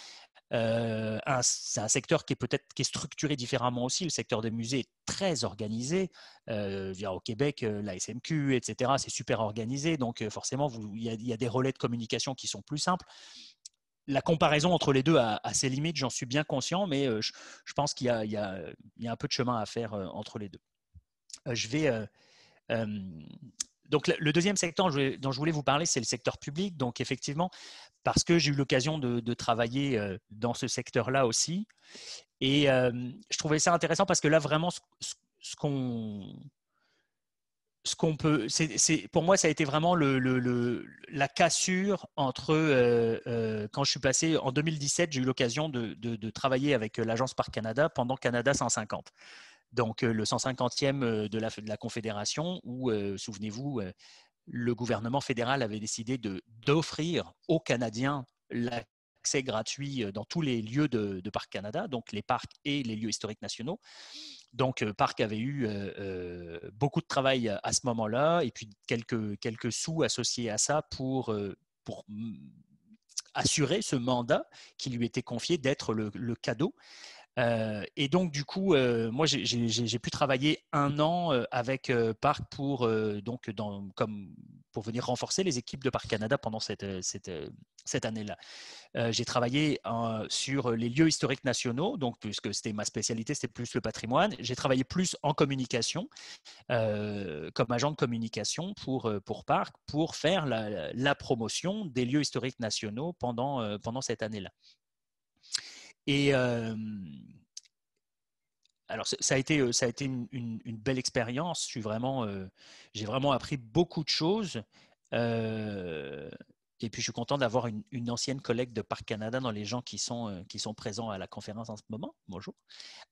C'est un secteur qui est structuré différemment aussi. Le secteur des musées est très organisé. Au Québec, la SMQ, etc., c'est super organisé. Donc forcément, il y a des relais de communication qui sont plus simples. La comparaison entre les deux a ses limites, j'en suis bien conscient, mais je pense qu'il y a un peu de chemin à faire entre les deux. Je vais donc le deuxième secteur dont je voulais vous parler, c'est le secteur public. Donc effectivement, parce que j'ai eu l'occasion de travailler dans ce secteur-là aussi. Et je trouvais ça intéressant parce que là, vraiment, ce qu'on peut, pour moi, ça a été vraiment la cassure entre, quand je suis passé en 2017, j'ai eu l'occasion de travailler avec l'agence Parc Canada pendant Canada 150. Donc le 150e de la Confédération, où, souvenez-vous, le gouvernement fédéral avait décidé d'offrir aux Canadiens l'accès gratuit dans tous les lieux de Parc Canada, donc les parcs et les lieux historiques nationaux. Donc, Parc avait eu beaucoup de travail à ce moment-là, et puis quelques sous associés à ça pour assurer ce mandat qui lui était confié d'être le cadeau. Et donc, du coup, moi, j'ai pu travailler 1 an avec Parc pour venir renforcer les équipes de Parc Canada pendant cette année-là. J'ai travaillé sur les lieux historiques nationaux, donc puisque c'était ma spécialité, c'était plus le patrimoine. J'ai travaillé plus en communication, comme agent de communication pour Parc, pour faire la promotion des lieux historiques nationaux pendant cette année-là. Et alors ça a été une belle expérience. J'ai vraiment appris beaucoup de choses. Euh, et puis je suis content d'avoir une ancienne collègue de Parc Canada dans les gens qui sont présents à la conférence en ce moment. Bonjour,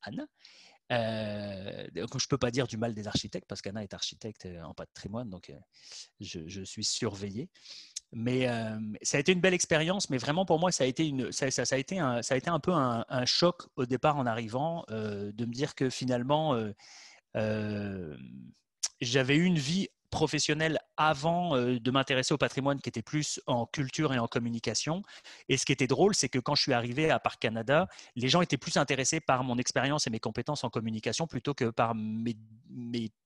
Anna. Donc je ne peux pas dire du mal des architectes parce qu'Anna est architecte en patrimoine, donc je suis surveillé. Mais ça a été une belle expérience, mais vraiment pour moi, ça a été, ça a été un peu un choc au départ en arrivant, de me dire que finalement, euh, j'avais eu une vie professionnelle avant de m'intéresser au patrimoine qui était plus en culture et en communication. Et ce qui était drôle, c'est que quand je suis arrivé à Parc Canada, les gens étaient plus intéressés par mon expérience et mes compétences en communication plutôt que par mes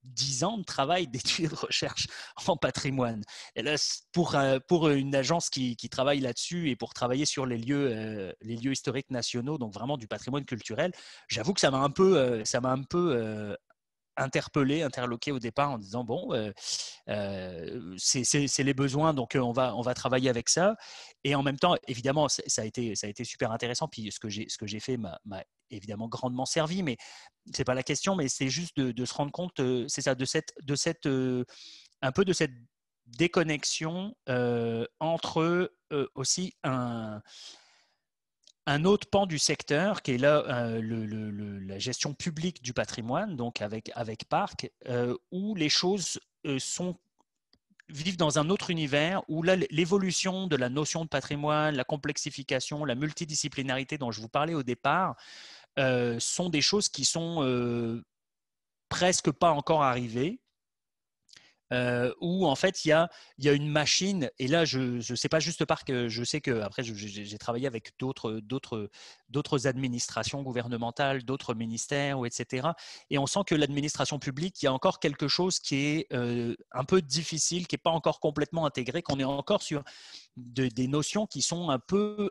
10 ans de travail d'études de recherche en patrimoine. Et là, pour une agence qui travaille là-dessus et pour travailler sur les lieux historiques nationaux, donc vraiment du patrimoine culturel, j'avoue que ça m'a un peu interloqué au départ en disant bon, c'est les besoins, donc on va travailler avec ça. Et en même temps, évidemment, ça a été super intéressant. Puis ce que j'ai fait m'a évidemment grandement servi, mais c'est pas la question, mais c'est juste de se rendre compte, c'est ça, de cette un peu de cette déconnexion entre aussi un autre pan du secteur qui est là la gestion publique du patrimoine, donc avec Parc, où les choses vivent dans un autre univers, où là, l'évolution de la notion de patrimoine, la complexification, la multidisciplinarité dont je vous parlais au départ, sont des choses qui sont presque pas encore arrivées. Où en fait il y a une machine, et là je sais pas juste par que je sais que après j'ai travaillé avec d'autres administrations gouvernementales, d'autres ministères, ou etc. Et on sent que l'administration publique, il y a encore quelque chose qui est un peu difficile, qui n'est pas encore complètement intégré, qu'on est encore sur des notions qui sont un peu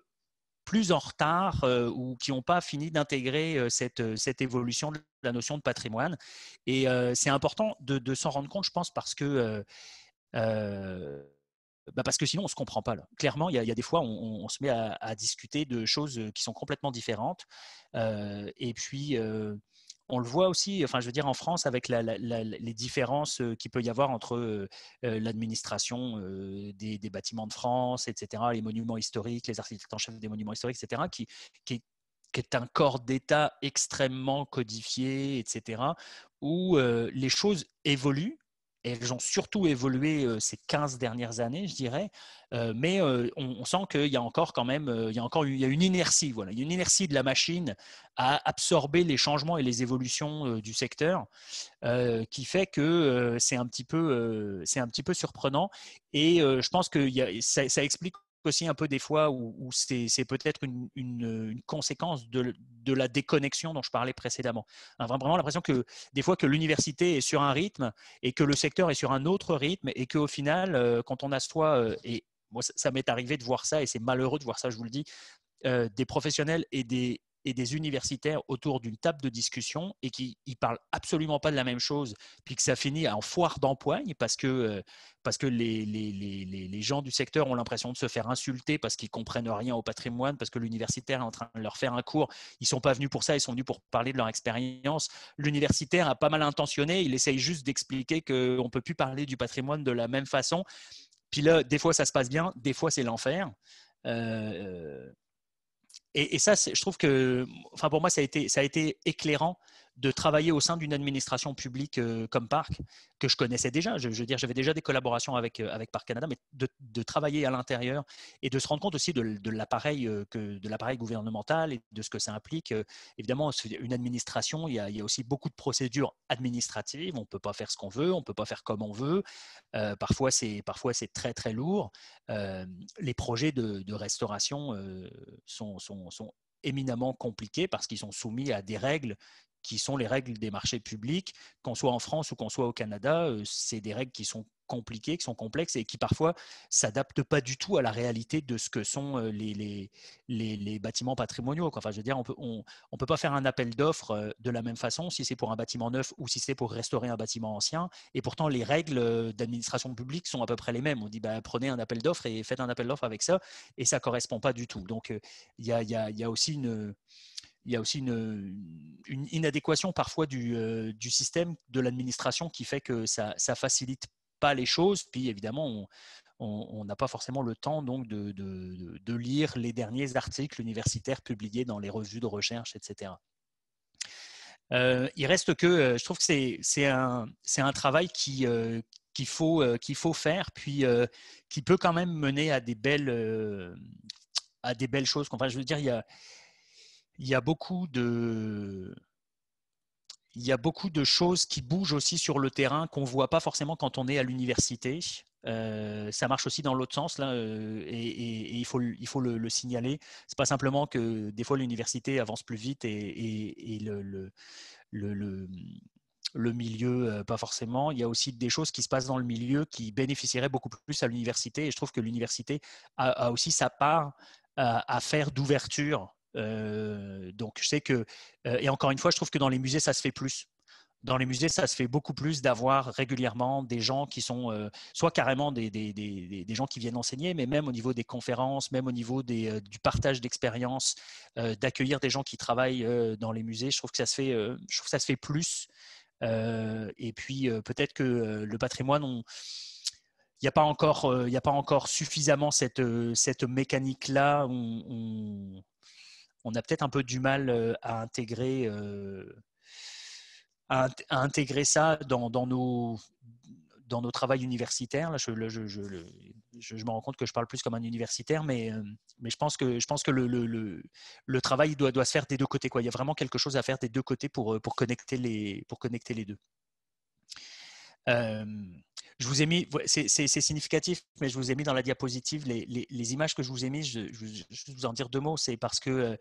plus en retard ou qui n'ont pas fini d'intégrer cette évolution de la notion de patrimoine. Et c'est important de s'en rendre compte, je pense, parce que sinon on ne se comprend pas. Là. Clairement, il y a des fois on se met à discuter de choses qui sont complètement différentes. Et puis on le voit aussi, enfin je veux dire en France, avec les différences qu'il peut y avoir entre l'administration des bâtiments de France, etc., les monuments historiques, les architectes en chef des monuments historiques, etc., qui, qui est un corps d'État extrêmement codifié, etc., où les choses évoluent. Et elles ont surtout évolué ces 15 dernières années, je dirais. Mais on sent qu'il y a encore quand même, il y a une inertie, voilà, il y a une inertie de la machine à absorber les changements et les évolutions du secteur, qui fait que c'est un petit peu surprenant. Et je pense que ça explique aussi un peu des fois où c'est peut-être une conséquence de la déconnexion dont je parlais précédemment. Vraiment l'impression que des fois que l'université est sur un rythme et que le secteur est sur un autre rythme, et qu'au final, quand on assoit, et moi ça m'est arrivé de voir ça, et c'est malheureux de voir ça, je vous le dis, des professionnels et des universitaires autour d'une table de discussion, et qui ne parlent absolument pas de la même chose, puis que ça finit en foire d'empoigne parce que les gens du secteur ont l'impression de se faire insulter parce qu'ils ne comprennent rien au patrimoine, parce que l'universitaire est en train de leur faire un cours. Ils ne sont pas venus pour ça, ils sont venus pour parler de leur expérience. L'universitaire a pas mal intentionné, il essaye juste d'expliquer qu'on ne peut plus parler du patrimoine de la même façon. Puis là, des fois ça se passe bien, des fois c'est l'enfer. Euh, et ça, je trouve que, enfin pour moi, ça a été éclairant de travailler au sein d'une administration publique comme Parc, que je connaissais déjà. Je veux dire, j'avais déjà des collaborations avec Parc Canada, mais de travailler à l'intérieur et de se rendre compte aussi de l'appareil gouvernemental et de ce que ça implique. Évidemment, une administration, il y a aussi beaucoup de procédures administratives. On ne peut pas faire ce qu'on veut, on ne peut pas faire comme on veut. Parfois, c'est très très lourd. Les projets de restauration sont éminemment compliqués parce qu'ils sont soumis à des règles qui sont les règles des marchés publics, qu'on soit en France ou qu'on soit au Canada. C'est des règles qui sont compliquées, qui sont complexes, et qui parfois s'adaptent pas du tout à la réalité de ce que sont les bâtiments patrimoniaux. Enfin, je veux dire, on peut pas faire un appel d'offres de la même façon si c'est pour un bâtiment neuf ou si c'est pour restaurer un bâtiment ancien. Et pourtant, les règles d'administration publique sont à peu près les mêmes. On dit, bah, prenez un appel d'offres et faites un appel d'offres avec ça, et ça correspond pas du tout. Donc, il y a aussi il y a aussi une inadéquation parfois du système de l'administration qui fait que ça facilite pas les choses. Puis évidemment, on n'a pas forcément le temps donc de lire les derniers articles universitaires publiés dans les revues de recherche, etc. Il reste que je trouve que c'est un travail qu'il faut faire, puis qui peut quand même mener à des belles choses. Enfin, je veux dire, il y a beaucoup de choses qui bougent aussi sur le terrain qu'on ne voit pas forcément quand on est à l'université. Ça marche aussi dans l'autre sens là, et il faut le signaler. C'est pas simplement que des fois l'université avance plus vite et le milieu, pas forcément. Il y a aussi des choses qui se passent dans le milieu qui bénéficieraient beaucoup plus à l'université. Et je trouve que l'université a aussi sa part à faire d'ouverture. Donc, je sais que, et encore une fois, je trouve que dans les musées, ça se fait plus. Dans les musées, ça se fait beaucoup plus d'avoir régulièrement des gens qui sont soit carrément des gens qui viennent enseigner, mais même au niveau des conférences, même au niveau du partage d'expériences, d'accueillir des gens qui travaillent dans les musées. Je trouve que ça se fait, je trouve que ça se fait plus. Et puis peut-être que le patrimoine, il n'y a pas encore suffisamment cette mécanique-là. On a peut-être un peu du mal à intégrer ça dans nos travaux universitaires. Là, je me rends compte que je parle plus comme un universitaire, mais je pense que le travail doit se faire des deux côtés, quoi. Il y a vraiment quelque chose à faire des deux côtés pour connecter les deux. Je vous ai mis, c'est significatif, mais je vous ai mis dans la diapositive les images que je vous ai mises. Je vais vous en dire deux mots. C'est parce que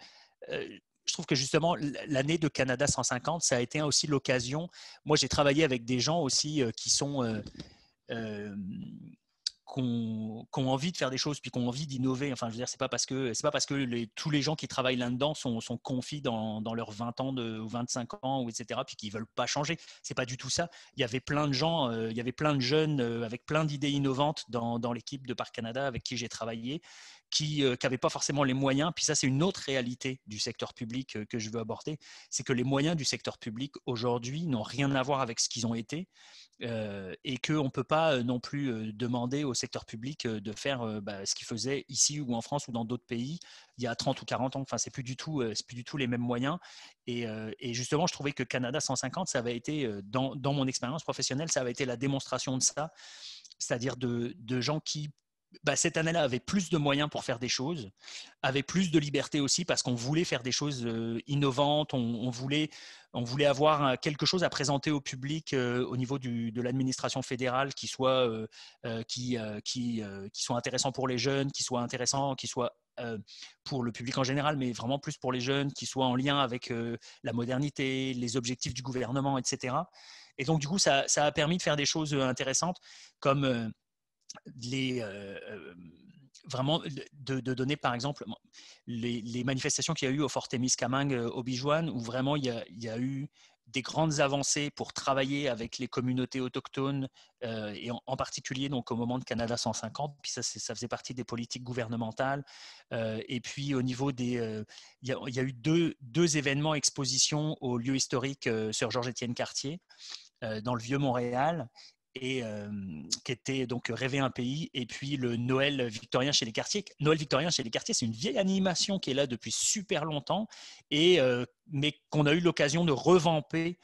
je trouve que justement l'année de Canada 150, ça a été aussi l'occasion. Moi, j'ai travaillé avec des gens aussi qui sont euh, qu'on envie de faire des choses puis qu'on envie d'innover. Enfin, je veux dire, c'est pas parce que tous les gens qui travaillent là-dedans sont confis dans leurs 20 ans ou 25 ans ou etc. puis qu'ils veulent pas changer. C'est pas du tout ça. Il y avait plein de gens, il y avait plein de jeunes avec plein d'idées innovantes dans l'équipe de Parc Canada avec qui j'ai travaillé, qui n'avaient pas forcément les moyens. Puis ça, c'est une autre réalité du secteur public que je veux aborder. C'est que les moyens du secteur public aujourd'hui n'ont rien à voir avec ce qu'ils ont été. Et qu'on ne peut pas non plus demander au secteur public de faire ce qu'il faisait ici ou en France ou dans d'autres pays il y a 30 ou 40 ans. Enfin, c'est plus du tout les mêmes moyens. Et justement, je trouvais que Canada 150, ça avait été, dans mon expérience professionnelle, ça avait été la démonstration de ça, c'est-à-dire de gens qui cette année-là, avait plus de moyens pour faire des choses, avait plus de liberté aussi parce qu'on voulait faire des choses innovantes, on voulait avoir quelque chose à présenter au public au niveau de l'administration fédérale qui soit intéressant pour les jeunes, qui soit intéressant, qui soit pour le public en général, mais vraiment plus pour les jeunes, qui soit en lien avec la modernité, les objectifs du gouvernement, etc. Et donc, du coup, ça a permis de faire des choses intéressantes comme vraiment de donner par exemple les manifestations qu'il y a eu au Fort Témiscamingue au Bijouen, où vraiment il y a eu des grandes avancées pour travailler avec les communautés autochtones et en particulier donc au moment de Canada 150, puis ça faisait partie des politiques gouvernementales. Et puis au niveau il y a eu deux événements expositions au lieu historique Sir Georges-Étienne Cartier dans le vieux Montréal, et qui était donc Rêver un pays, et puis le Noël victorien chez les quartiers. Noël victorien chez les quartiers, c'est une vieille animation qui est là depuis super longtemps, mais qu'on a eu l'occasion de revamper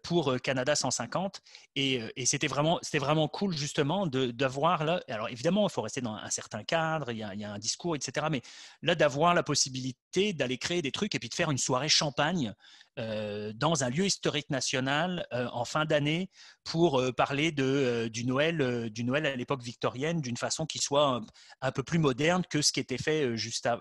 pour Canada 150, et c'était vraiment cool justement d'avoir là. Alors évidemment, il faut rester dans un certain cadre, il y a un discours, etc. Mais là, d'avoir la possibilité d'aller créer des trucs et puis de faire une soirée champagne dans un lieu historique national en fin d'année pour parler du Noël à l'époque victorienne d'une façon qui soit un peu plus moderne que ce qui était fait jusque-là,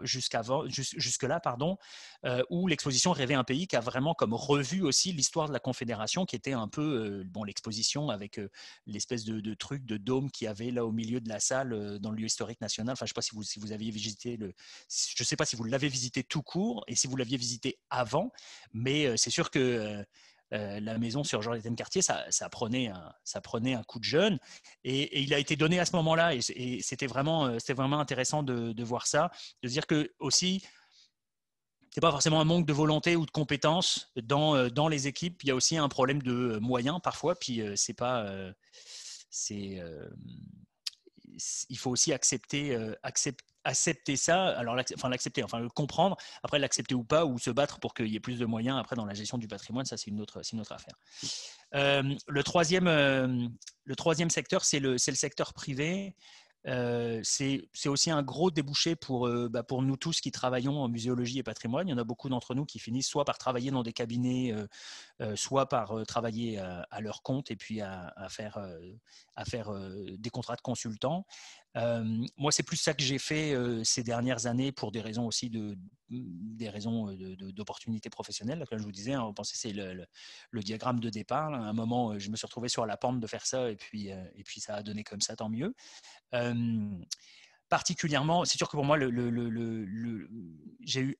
où l'exposition Rêver un pays qui a vraiment comme revu aussi l'histoire de la Confédération, qui était un peu l'exposition avec l'espèce de truc de dôme qu'il y avait là au milieu de la salle dans le lieu historique national. Enfin, je ne sais pas si vous aviez visité je sais pas si vous l'avez visité tout court et si vous l'aviez visité avant, mais c'est sûr que la maison sur Georges-Étienne Cartier, ça prenait un coup de jeune, et il a été donné à ce moment-là, et c'était vraiment intéressant de voir ça, de dire que aussi pas forcément un manque de volonté ou de compétences dans les équipes. Il y a aussi un problème de moyens parfois. Puis c'est pas, c'est, il faut aussi accepter ça. Alors l'accepter, enfin le comprendre. Après l'accepter ou pas, ou se battre pour qu'il y ait plus de moyens. Après dans la gestion du patrimoine, ça c'est une autre affaire. Le troisième secteur, c'est le secteur privé. C'est aussi un gros débouché pour nous tous qui travaillons en muséologie et patrimoine. Il y en a beaucoup d'entre nous qui finissent soit par travailler dans des cabinets, soit par travailler à leur compte et puis à faire des contrats de consultants. Moi, c'est plus ça que j'ai fait ces dernières années pour des raisons aussi d'opportunités professionnelles. Comme je vous disais, vous pensez, c'est le diagramme de départ. À un moment, je me suis retrouvé sur la pente de faire ça et puis ça a donné comme ça, tant mieux. Particulièrement, c'est sûr que pour moi, j'ai eu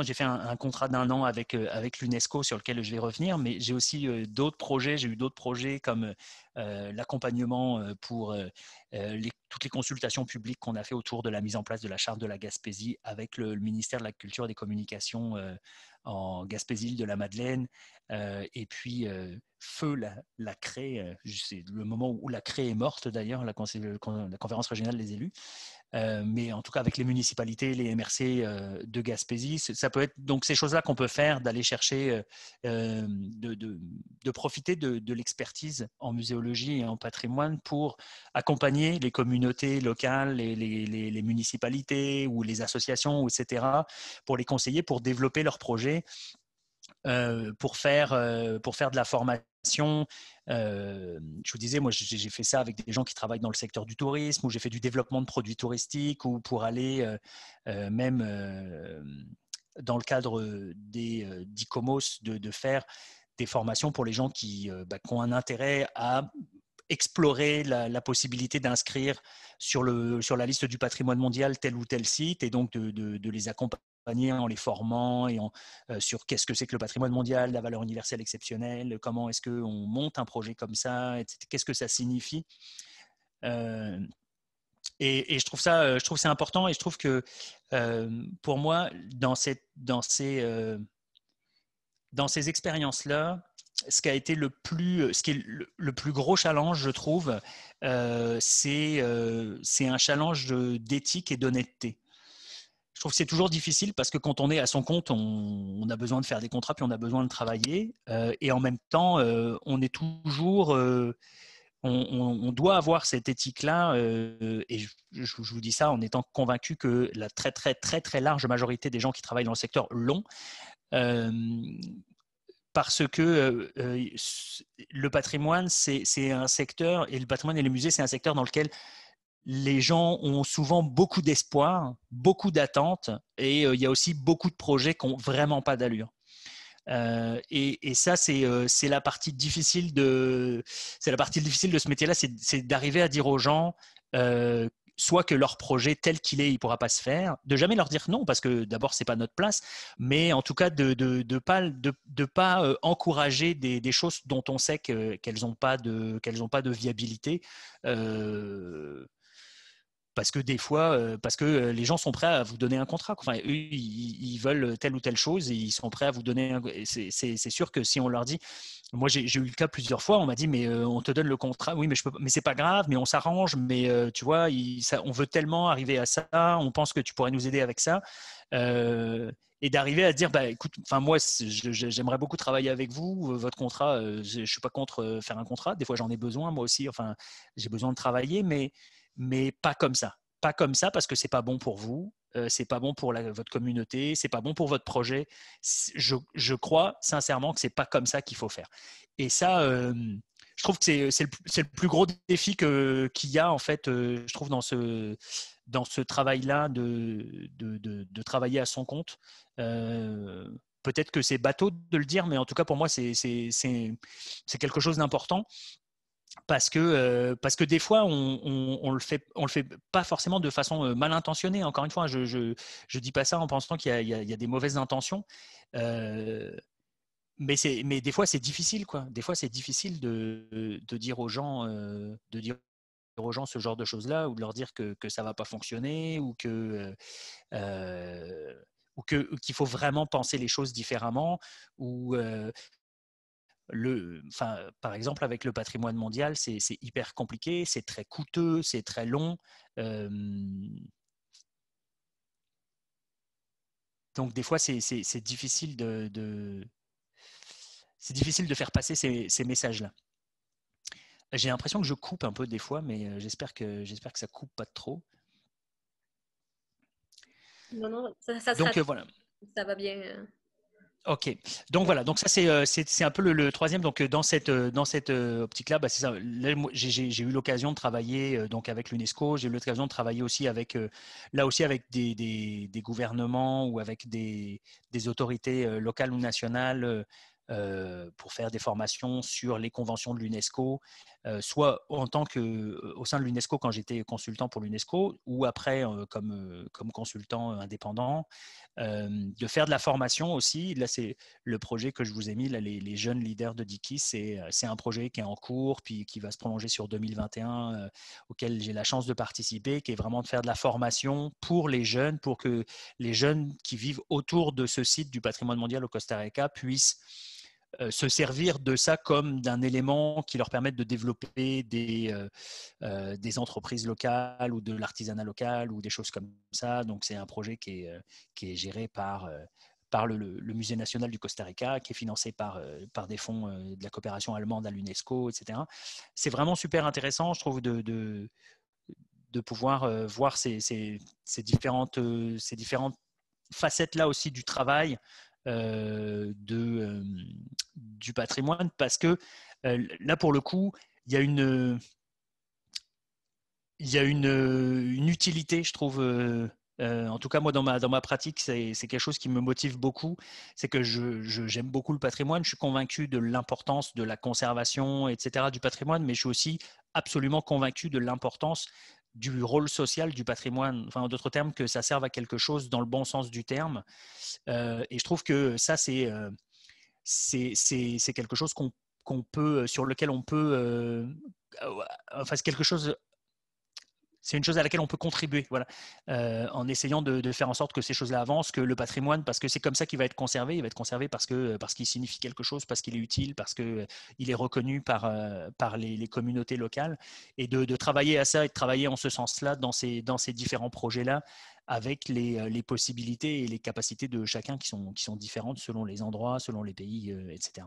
j'ai fait un contrat d'1 an avec l'UNESCO sur lequel je vais revenir, mais j'ai aussi d'autres projets. J'ai eu d'autres projets comme l'accompagnement pour toutes les consultations publiques qu'on a fait autour de la mise en place de la charte de la Gaspésie avec le ministère de la Culture et des Communications en Gaspésie de la Madeleine, et puis feu la CRE, c'est le moment où la CRE est morte d'ailleurs, la conférence régionale des élus. Mais en tout cas avec les municipalités, les MRC de Gaspésie, ça peut être donc ces choses-là qu'on peut faire, d'aller chercher, de profiter de l'expertise en muséologie et en patrimoine pour accompagner les communautés locales, les municipalités ou les associations, etc., pour les conseiller, pour développer leurs projets, pour faire de la formation. Je vous disais, moi, j'ai fait ça avec des gens qui travaillent dans le secteur du tourisme, ou j'ai fait du développement de produits touristiques, ou pour aller même dans le cadre d'ICOMOS, de faire des formations pour les gens qui ont un intérêt à explorer la possibilité d'inscrire sur la liste du patrimoine mondial tel ou tel site, et donc de les accompagner en les formant et sur qu'est-ce que c'est que le patrimoine mondial, la valeur universelle exceptionnelle, comment est-ce qu'on monte un projet comme ça, qu'est-ce que ça signifie. Et je trouve c'est important, et je trouve que pour moi, dans ces expériences-là, ce qui est le plus gros challenge, je trouve, c'est un challenge d'éthique et d'honnêteté. Je trouve que c'est toujours difficile parce que quand on est à son compte, on a besoin de faire des contrats, puis on a besoin de travailler. Et en même temps, on est toujours... on doit avoir cette éthique-là. Et je vous dis ça en étant convaincu que la très, très, très, très large majorité des gens qui travaillent dans le secteur l'ont. Parce que le patrimoine, c'est un secteur, et le patrimoine et les musées, c'est un secteur dans lequel les gens ont souvent beaucoup d'espoir, beaucoup d'attentes, et il y a aussi beaucoup de projets qui n'ont vraiment pas d'allure. Et ça, c'est la partie difficile de ce métier-là, c'est d'arriver à dire aux gens soit que leur projet tel qu'il est, il ne pourra pas se faire, de jamais leur dire non, parce que d'abord, ce n'est pas notre place, mais en tout cas de pas encourager des choses dont on sait qu'elles n'ont pas de viabilité. Parce que des fois, les gens sont prêts à vous donner un contrat. Enfin, eux, ils veulent telle ou telle chose et ils sont prêts à vous donner. C'est sûr que si on leur dit, moi j'ai eu le cas plusieurs fois, on m'a dit mais on te donne le contrat, oui mais je peux, mais c'est pas grave, mais on s'arrange, mais tu vois, on veut tellement arriver à ça, on pense que tu pourrais nous aider avec ça. Et d'arriver à dire, bah, écoute, enfin moi, j'aimerais beaucoup travailler avec vous. Votre contrat, je suis pas contre faire un contrat. Des fois, j'en ai besoin, moi aussi. Enfin, j'ai besoin de travailler, mais pas comme ça. Pas comme ça parce que c'est pas bon pour vous, c'est pas bon pour votre communauté, c'est pas bon pour votre projet. Je crois sincèrement que c'est pas comme ça qu'il faut faire. Et ça, je trouve que c'est le plus gros défi qu'il y a en fait, je trouve dans ce travail-là de travailler à son compte. Peut-être que c'est bateau de le dire, mais en tout cas pour moi c'est quelque chose d'important. Parce que des fois, on le fait pas forcément de façon mal intentionnée. Encore une fois, je dis pas ça en pensant qu'il y a des mauvaises intentions. Mais des fois, c'est difficile, quoi. Des fois, c'est difficile de dire aux gens, ce genre de choses-là, ou de leur dire que ça va pas fonctionner, ou qu'il faut vraiment penser les choses différemment, ou par exemple, avec le patrimoine mondial, c'est hyper compliqué, c'est très coûteux, c'est très long. Euh, donc, des fois, c'est difficile c'est difficile de faire passer ces messages-là. J'ai l'impression que je coupe un peu des fois, mais j'espère que ça coupe pas trop. Non, non, ça sera, Donc voilà. ça va bien. Ok. Donc Ouais. voilà. Donc ça c'est un peu le troisième. Donc dans cette optique-là, c'est ça. Là, j'ai eu l'occasion de travailler donc avec l'UNESCO. J'ai eu l'occasion de travailler aussi avec là aussi avec des gouvernements ou avec des autorités locales ou nationales pour faire des formations sur les conventions de l'UNESCO, soit en tant que au sein de l'UNESCO quand j'étais consultant pour l'UNESCO, ou après comme consultant indépendant. De faire de la formation aussi. Là, c'est le projet que je vous ai mis, là, les jeunes leaders de Diki. C'est un projet qui est en cours, puis qui va se prolonger sur 2021, auquel j'ai la chance de participer, qui est vraiment de faire de la formation pour les jeunes, pour que les jeunes qui vivent autour de ce site du patrimoine mondial au Costa Rica puissent se servir de ça comme d'un élément qui leur permette de développer des entreprises locales ou de l'artisanat local ou des choses comme ça. Donc, c'est un projet qui est géré par le Musée national du Costa Rica, qui est financé par des fonds de la coopération allemande à l'UNESCO, etc. C'est vraiment super intéressant, je trouve, de pouvoir voir ces différentes facettes-là aussi du travail du patrimoine, parce que là, pour le coup, il y a une utilité, je trouve. En tout cas, moi, dans ma pratique, c'est quelque chose qui me motive beaucoup. C'est que j'aime beaucoup le patrimoine. Je suis convaincu de l'importance de la conservation, etc., du patrimoine, mais je suis aussi absolument convaincu de l'importance du rôle social du patrimoine. Enfin, en d'autres termes, que ça serve à quelque chose dans le bon sens du terme. Et je trouve que ça, c'est quelque chose qu'on peut, sur lequel on peut, enfin, c'est quelque chose, c'est une chose à laquelle on peut contribuer, voilà, en essayant de faire en sorte que ces choses-là avancent, que le patrimoine, parce que c'est comme ça qu'il va être conservé. Il va être conservé parce qu'il signifie quelque chose, parce qu'il est utile, parce qu'il est reconnu par les communautés locales, et de travailler à ça et de travailler en ce sens-là dans ces différents projets-là, avec les possibilités et les capacités de chacun qui sont différentes selon les endroits, selon les pays, etc.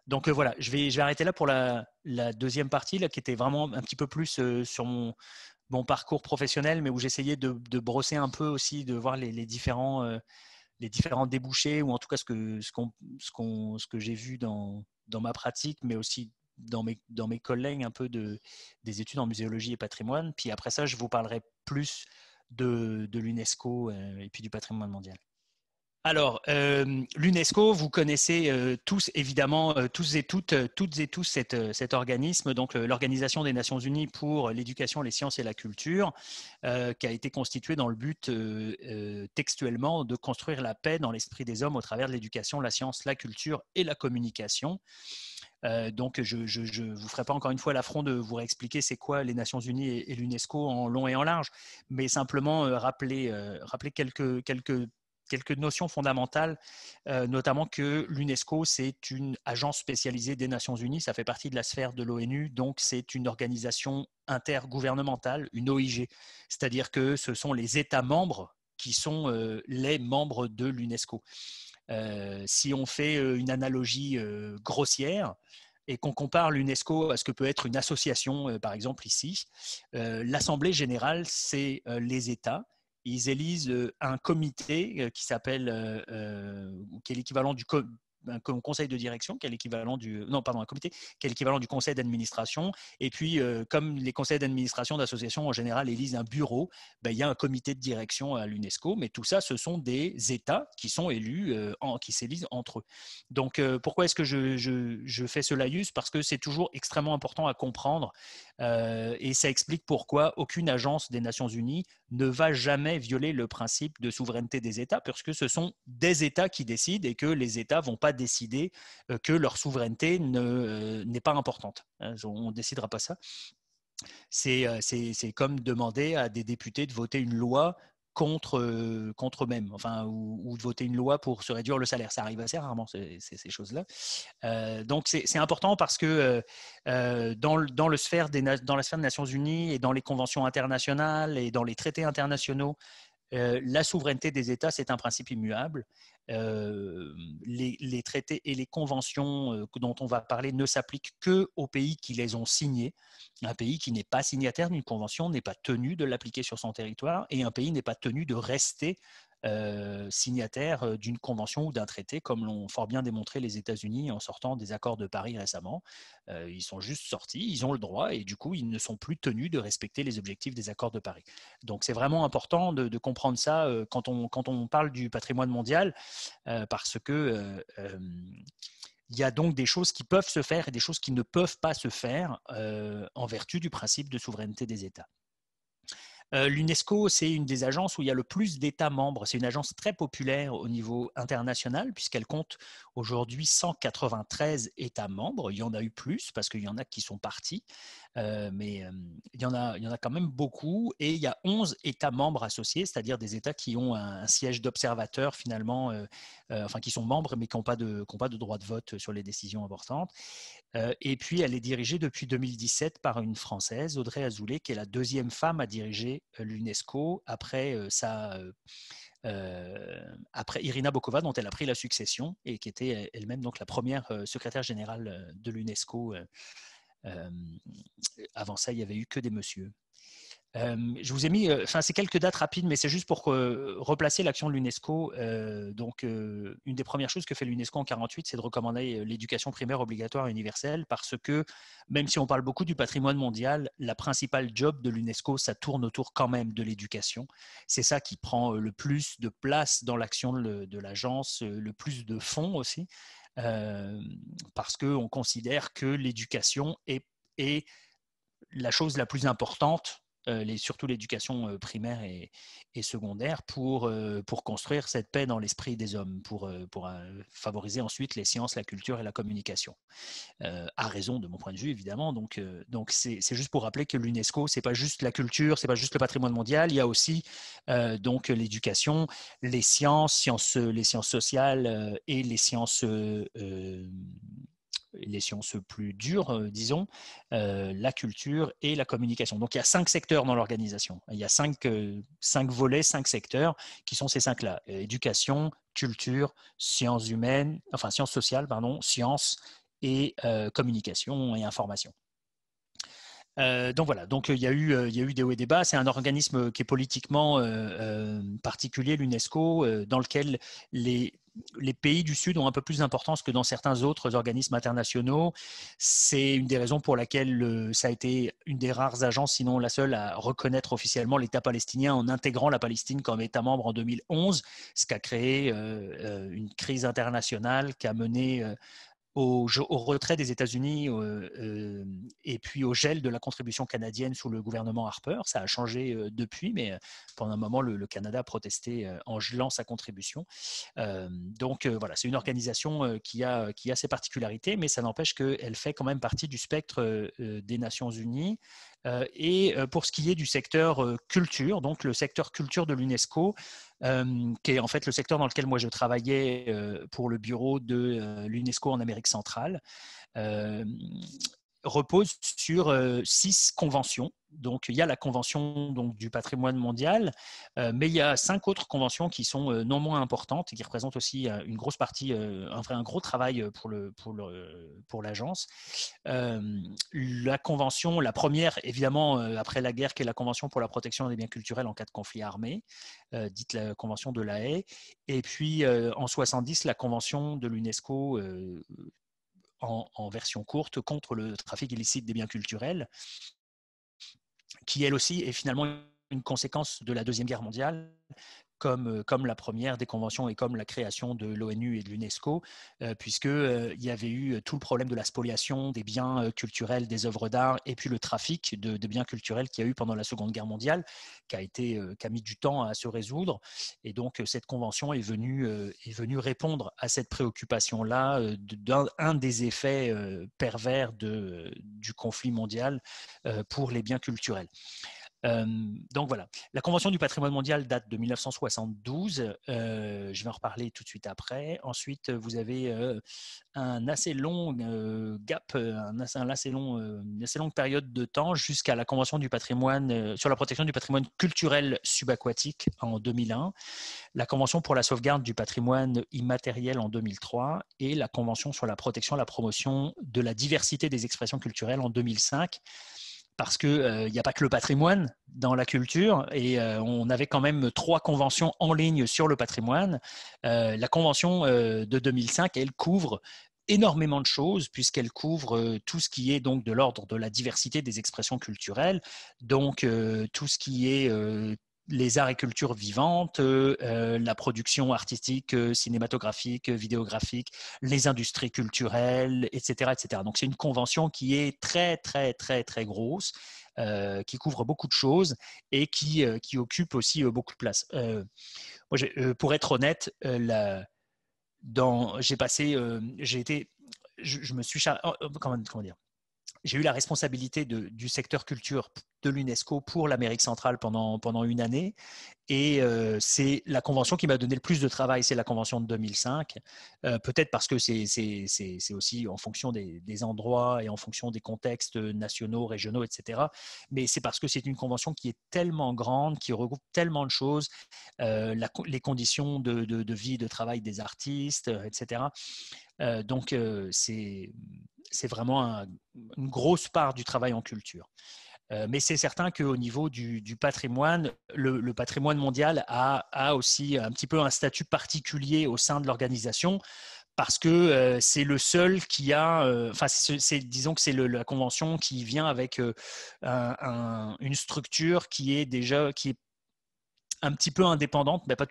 Donc voilà, je vais arrêter là pour la deuxième partie, là, qui était vraiment un petit peu plus sur mon parcours professionnel, mais où j'essayais de brosser un peu aussi, de voir les différents débouchés, ou en tout cas ce que j'ai vu dans ma pratique, mais aussi dans mes collègues un peu des études en muséologie et patrimoine. Puis après ça, je vous parlerai plus de l'UNESCO et puis du patrimoine mondial. Alors, l'UNESCO, vous connaissez tous, évidemment, toutes et tous cet organisme, donc l'Organisation des Nations Unies pour l'éducation, les sciences et la culture, qui a été constituée dans le but textuellement de construire la paix dans l'esprit des hommes au travers de l'éducation, la science, la culture et la communication. Donc, je ne vous ferai pas encore une fois l'affront de vous réexpliquer c'est quoi les Nations Unies et l'UNESCO en long et en large, mais simplement rappeler quelques notions fondamentales, notamment que l'UNESCO, c'est une agence spécialisée des Nations Unies, ça fait partie de la sphère de l'ONU, donc c'est une organisation intergouvernementale, une OIG, c'est-à-dire que ce sont les États membres qui sont les membres de l'UNESCO. Si on fait une analogie grossière et qu'on compare l'UNESCO à ce que peut être une association, par exemple ici, l'Assemblée générale, c'est les États. Ils élisent un comité qui s'appelle, qui est l'équivalent du un conseil de direction, qui est l'équivalent du, non, pardon, un comité, qui est l'équivalent du conseil d'administration. Et puis, comme les conseils d'administration d'associations en général élisent un bureau, ben, il y a un comité de direction à l'UNESCO, mais tout ça, ce sont des États qui sont élus, qui s'élisent entre eux. Donc, pourquoi est-ce que je fais ce laïus? Parce que c'est toujours extrêmement important à comprendre, et ça explique pourquoi aucune agence des Nations Unies ne va jamais violer le principe de souveraineté des États, parce que ce sont des États qui décident et que les États ne vont pas décider que leur souveraineté n'est pas importante. On ne décidera pas ça. C'est comme demander à des députés de voter une loi contre eux-mêmes, enfin, ou de voter une loi pour se réduire le salaire. Ça arrive assez rarement, ces choses-là. Donc, c'est important parce que dans la sphère des Nations Unies et dans les conventions internationales et dans les traités internationaux, la souveraineté des États, c'est un principe immuable. Les traités et les conventions dont on va parler ne s'appliquent qu'aux pays qui les ont signés. Un pays qui n'est pas signataire d'une convention n'est pas tenu de l'appliquer sur son territoire, et un pays n'est pas tenu de rester signataire d'une convention ou d'un traité, comme l'ont fort bien démontré les États-Unis en sortant des accords de Paris récemment. Ils sont juste sortis, ils ont le droit, et du coup, ils ne sont plus tenus de respecter les objectifs des accords de Paris. Donc, c'est vraiment important de comprendre ça quand on parle du patrimoine mondial, parce que il y a donc des choses qui peuvent se faire et des choses qui ne peuvent pas se faire en vertu du principe de souveraineté des États. L'UNESCO, c'est une des agences où il y a le plus d'États membres. C'est une agence très populaire au niveau international puisqu'elle compte aujourd'hui 193 États membres. Il y en a eu plus parce qu'il y en a qui sont partis, mais il y en a quand même beaucoup. Et il y a 11 États membres associés, c'est-à-dire des États qui ont un siège d'observateur finalement, enfin qui sont membres mais qui n'ont pas de droit de vote sur les décisions importantes. Et puis, elle est dirigée depuis 2017 par une Française, Audrey Azoulay, qui est la deuxième femme à diriger l'UNESCO après après Irina Bokova, dont elle a pris la succession et qui était elle-même donc la première secrétaire générale de l'UNESCO. Avant ça, il n'y avait eu que des messieurs. Je vous ai mis, c'est quelques dates rapides, mais c'est juste pour replacer l'action de l'UNESCO. Donc, une des premières choses que fait l'UNESCO en 1948, c'est de recommander l'éducation primaire obligatoire et universelle, parce que même si on parle beaucoup du patrimoine mondial, la principale job de l'UNESCO, ça tourne autour quand même de l'éducation. C'est ça qui prend le plus de place dans l'action de l'agence, le plus de fonds aussi, parce qu'on considère que l'éducation est la chose la plus importante, surtout l'éducation primaire et secondaire, pour construire cette paix dans l'esprit des hommes, pour favoriser ensuite les sciences, la culture et la communication. À raison de mon point de vue, évidemment. Donc c'est juste pour rappeler que l'UNESCO, c'est pas juste la culture, c'est pas juste le patrimoine mondial, il y a aussi donc l'éducation, les sciences sociales et les sciences plus dures, disons, la culture et la communication. Donc, il y a 5 secteurs dans l'organisation. Il y a 5 volets, 5 secteurs qui sont ces 5-là. Éducation, culture, sciences humaines, enfin sciences sociales, pardon, sciences et communication et information. Donc voilà, donc il y a eu des hauts et des bas. C'est un organisme qui est politiquement particulier, l'UNESCO, dans lequel les pays du Sud ont un peu plus d'importance que dans certains autres organismes internationaux. C'est une des raisons pour laquelle ça a été une des rares agences, sinon la seule, à reconnaître officiellement l'État palestinien en intégrant la Palestine comme État membre en 2011, ce qui a créé une crise internationale qui a mené au retrait des États-Unis et puis au gel de la contribution canadienne sous le gouvernement Harper. Ça a changé depuis, mais pendant un moment, le Canada a protesté en gelant sa contribution. Donc voilà, c'est une organisation qui a ses particularités, mais ça n'empêche qu'elle fait quand même partie du spectre des Nations Unies. Et pour ce qui est du secteur culture, donc le secteur culture de l'UNESCO, qui est en fait le secteur dans lequel moi je travaillais pour le bureau de l'UNESCO en Amérique centrale, repose sur 6 conventions. Donc, il y a la convention donc, du patrimoine mondial, mais il y a 5 autres conventions qui sont non moins importantes et qui représentent aussi une grosse partie, un gros travail pour l'agence. La convention, la première, évidemment, après la guerre, qui est la convention pour la protection des biens culturels en cas de conflit armé, dite la convention de La Haye. Et puis, en 70, la convention de l'UNESCO en version courte contre le trafic illicite des biens culturels, qui elle aussi est finalement une conséquence de la Deuxième Guerre mondiale, comme la première des conventions et comme la création de l'ONU et de l'UNESCO, puisqu'il y avait eu tout le problème de la spoliation des biens culturels, des œuvres d'art, et puis le trafic de biens culturels qu'il y a eu pendant la Seconde Guerre mondiale, qui a mis du temps à se résoudre. Et donc, cette convention est venue répondre à cette préoccupation-là, d'un des effets pervers du conflit mondial pour les biens culturels. Donc voilà, la Convention du patrimoine mondial date de 1972. Je vais en reparler tout de suite après. Ensuite, vous avez un assez long gap, une assez longue période de temps jusqu'à la Convention du patrimoine sur la protection du patrimoine culturel subaquatique en 2001, la Convention pour la sauvegarde du patrimoine immatériel en 2003 et la Convention sur la protection et la promotion de la diversité des expressions culturelles en 2005. Parce qu'il n'y a pas que le patrimoine dans la culture, et on avait quand même 3 conventions en ligne sur le patrimoine. La convention de 2005, elle couvre énormément de choses, puisqu'elle couvre tout ce qui est donc de l'ordre de la diversité des expressions culturelles, donc tout ce qui est les arts et cultures vivantes, la production artistique, cinématographique, vidéographique, les industries culturelles, etc., etc. Donc c'est une convention qui est très, très, très, très grosse, qui couvre beaucoup de choses et qui occupe aussi beaucoup de place. Moi, pour être honnête, j'ai été, je me suis comment dire, j'ai eu la responsabilité du secteur culture de l'UNESCO pour l'Amérique centrale pendant une année. Et c'est la convention qui m'a donné le plus de travail, c'est la convention de 2005. Peut-être parce que c'est aussi en fonction des endroits et en fonction des contextes nationaux, régionaux, etc. Mais c'est parce que c'est une convention qui est tellement grande, qui regroupe tellement de choses, les conditions de vie, de travail des artistes, etc. Donc, c'est vraiment une grosse part du travail en culture. Mais c'est certain qu'au niveau du patrimoine, le patrimoine mondial a aussi un petit peu un statut particulier au sein de l'organisation parce que c'est le seul qui a, enfin, disons que c'est la convention qui vient avec une structure qui est un petit peu indépendante, mais pas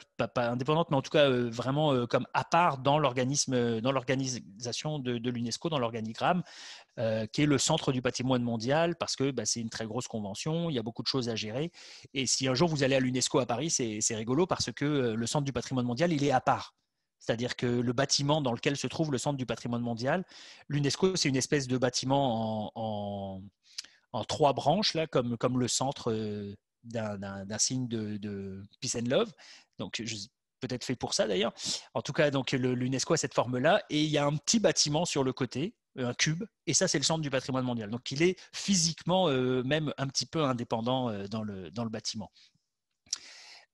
indépendante, mais en tout cas vraiment comme à part dans l'organisation de l'UNESCO, dans l'organigramme, qui est le centre du patrimoine mondial, parce que c'est une très grosse convention, il y a beaucoup de choses à gérer. Et si un jour vous allez à l'UNESCO à Paris, c'est rigolo parce que le centre du patrimoine mondial, il est à part. C'est-à-dire que le bâtiment dans lequel se trouve le centre du patrimoine mondial, l'UNESCO, c'est une espèce de bâtiment en 3 branches, là, comme le centre d'un signe de peace and love. Donc, peut-être fait pour ça d'ailleurs. En tout cas, donc l'UNESCO a cette forme-là, et il y a un petit bâtiment sur le côté, un cube, et ça c'est le centre du patrimoine mondial. Donc il est physiquement même un petit peu indépendant dans le bâtiment.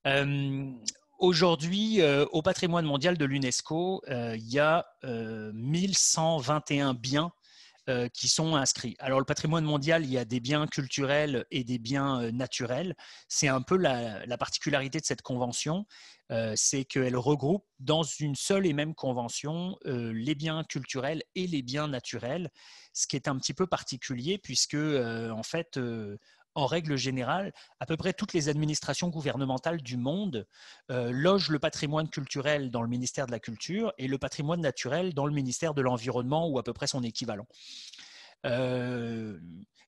Euh, Aujourd'hui, au patrimoine mondial de l'UNESCO, il y a 1121 biens qui sont inscrits. Alors, le patrimoine mondial, il y a des biens culturels et des biens naturels. C'est un peu la particularité de cette convention, c'est qu'elle regroupe dans une seule et même convention les biens culturels et les biens naturels, ce qui est un petit peu particulier puisque, en fait, en règle générale, à peu près toutes les administrations gouvernementales du monde logent le patrimoine culturel dans le ministère de la Culture et le patrimoine naturel dans le ministère de l'Environnement ou à peu près son équivalent. Il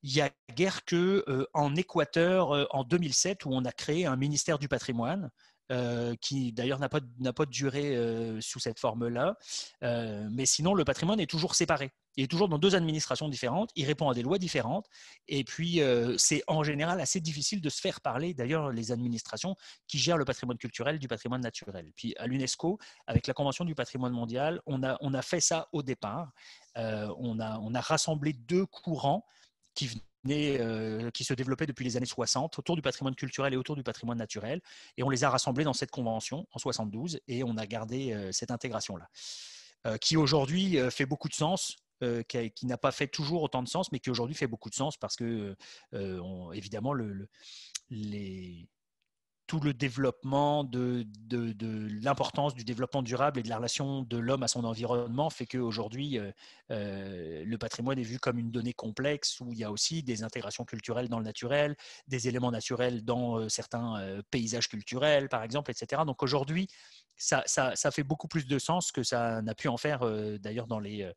y a guère que en Équateur en 2007 où on a créé un ministère du patrimoine qui d'ailleurs n'a pas duré sous cette forme-là. Mais sinon, le patrimoine est toujours séparé. Il est toujours dans 2 administrations différentes, il répond à des lois différentes, et puis c'est en général assez difficile de se faire parler, d'ailleurs, les administrations qui gèrent le patrimoine culturel du patrimoine naturel. Puis à l'UNESCO, avec la Convention du patrimoine mondial, on a fait ça au départ. On a rassemblé 2 courants qui qui se développaient depuis les années 60 autour du patrimoine culturel et autour du patrimoine naturel. Et on les a rassemblés dans cette convention en 72 et on a gardé cette intégration-là, qui aujourd'hui fait beaucoup de sens, qui n'a pas fait toujours autant de sens, mais qui aujourd'hui fait beaucoup de sens parce que, évidemment, les, tout le développement de l'importance du développement durable et de la relation de l'homme à son environnement fait qu'aujourd'hui, le patrimoine est vu comme une donnée complexe où il y a aussi des intégrations culturelles dans le naturel, des éléments naturels dans certains paysages culturels, par exemple, etc. Donc aujourd'hui, ça fait beaucoup plus de sens que ça n'a pu en faire d'ailleurs dans les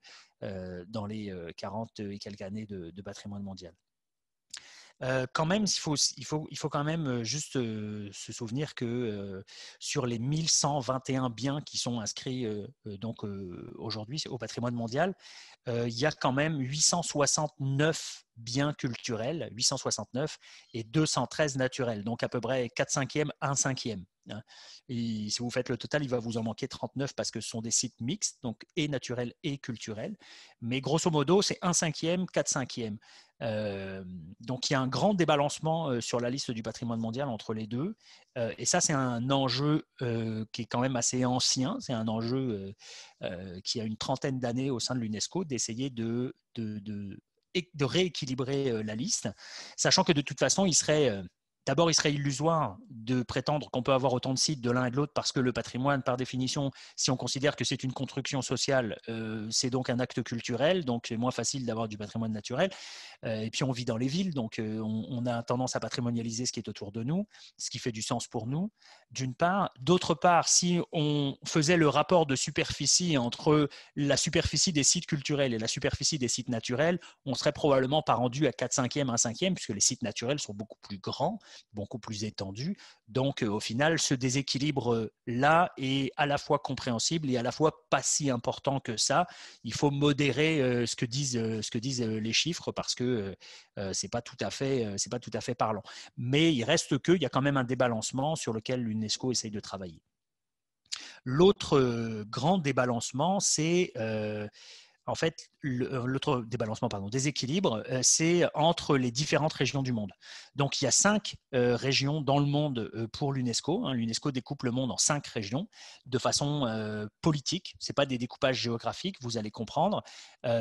40 et quelques années de patrimoine mondial. Quand même, il faut quand même juste se souvenir que sur les 1121 biens qui sont inscrits aujourd'hui au patrimoine mondial, il y a quand même 869 biens culturels, 869 et 213 naturels, donc à peu près 4 cinquièmes, 1 cinquième. Et si vous faites le total, il va vous en manquer 39 parce que ce sont des sites mixtes, donc et naturels et culturels. Mais grosso modo, c'est 1 cinquième, 4 cinquièmes. Donc il y a un grand débalancement sur la liste du patrimoine mondial entre les deux. Et ça, c'est un enjeu qui est quand même assez ancien. C'est un enjeu qui a une trentaine d'années au sein de l'UNESCO d'essayer de rééquilibrer la liste, sachant que de toute façon, d'abord, il serait illusoire de prétendre qu'on peut avoir autant de sites de l'un et de l'autre parce que le patrimoine, par définition, si on considère que c'est une construction sociale, c'est donc un acte culturel, donc c'est moins facile d'avoir du patrimoine naturel. Et puis on vit dans les villes, donc on a tendance à patrimonialiser ce qui est autour de nous, ce qui fait du sens pour nous, d'une part. D'autre part, si on faisait le rapport de superficie entre la superficie des sites culturels et la superficie des sites naturels, on serait probablement pas rendu à 4 cinquièmes, 1 cinquième, puisque les sites naturels sont beaucoup plus grands, beaucoup plus étendus. Donc au final, ce déséquilibre-là est à la fois compréhensible et à la fois pas si important que ça. Il faut modérer ce que disent les chiffres parce que c'est pas tout à fait parlant. Mais il reste qu'il y a quand même un débalancement sur lequel l'UNESCO essaye de travailler. L'autre grand débalancement, c'est en fait, l'autre débalancement, déséquilibre, c'est entre les différentes régions du monde. Donc, il y a 5 régions dans le monde pour l'UNESCO. L'UNESCO découpe le monde en 5 régions de façon politique. Ce n'est pas des découpages géographiques, vous allez comprendre,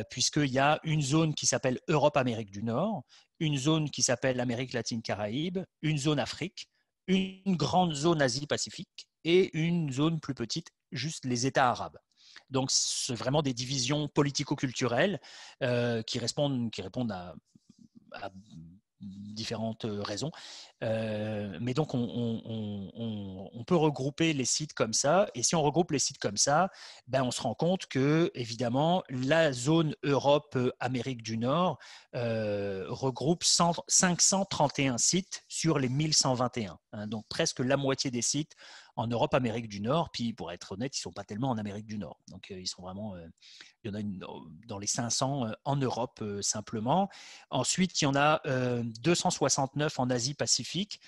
puisqu'il y a une zone qui s'appelle Europe-Amérique du Nord, une zone qui s'appelle Amérique latine-Caraïbe, une zone Afrique, une grande zone Asie-Pacifique et une zone plus petite, juste les États arabes. Donc, c'est vraiment des divisions politico-culturelles qui répondent à différentes raisons. Mais donc, on peut regrouper les sites comme ça. Et si on regroupe les sites comme ça, ben, on se rend compte que, évidemment, la zone Europe-Amérique du Nord regroupe 531 sites sur les 1121. Donc, presque la moitié des sites en Europe-Amérique du Nord. Puis, pour être honnête, ils ne sont pas tellement en Amérique du Nord. Donc, ils sont vraiment... il y en a dans les 500 en Europe simplement. Ensuite, il y en a 269 en Asie-Pacifique.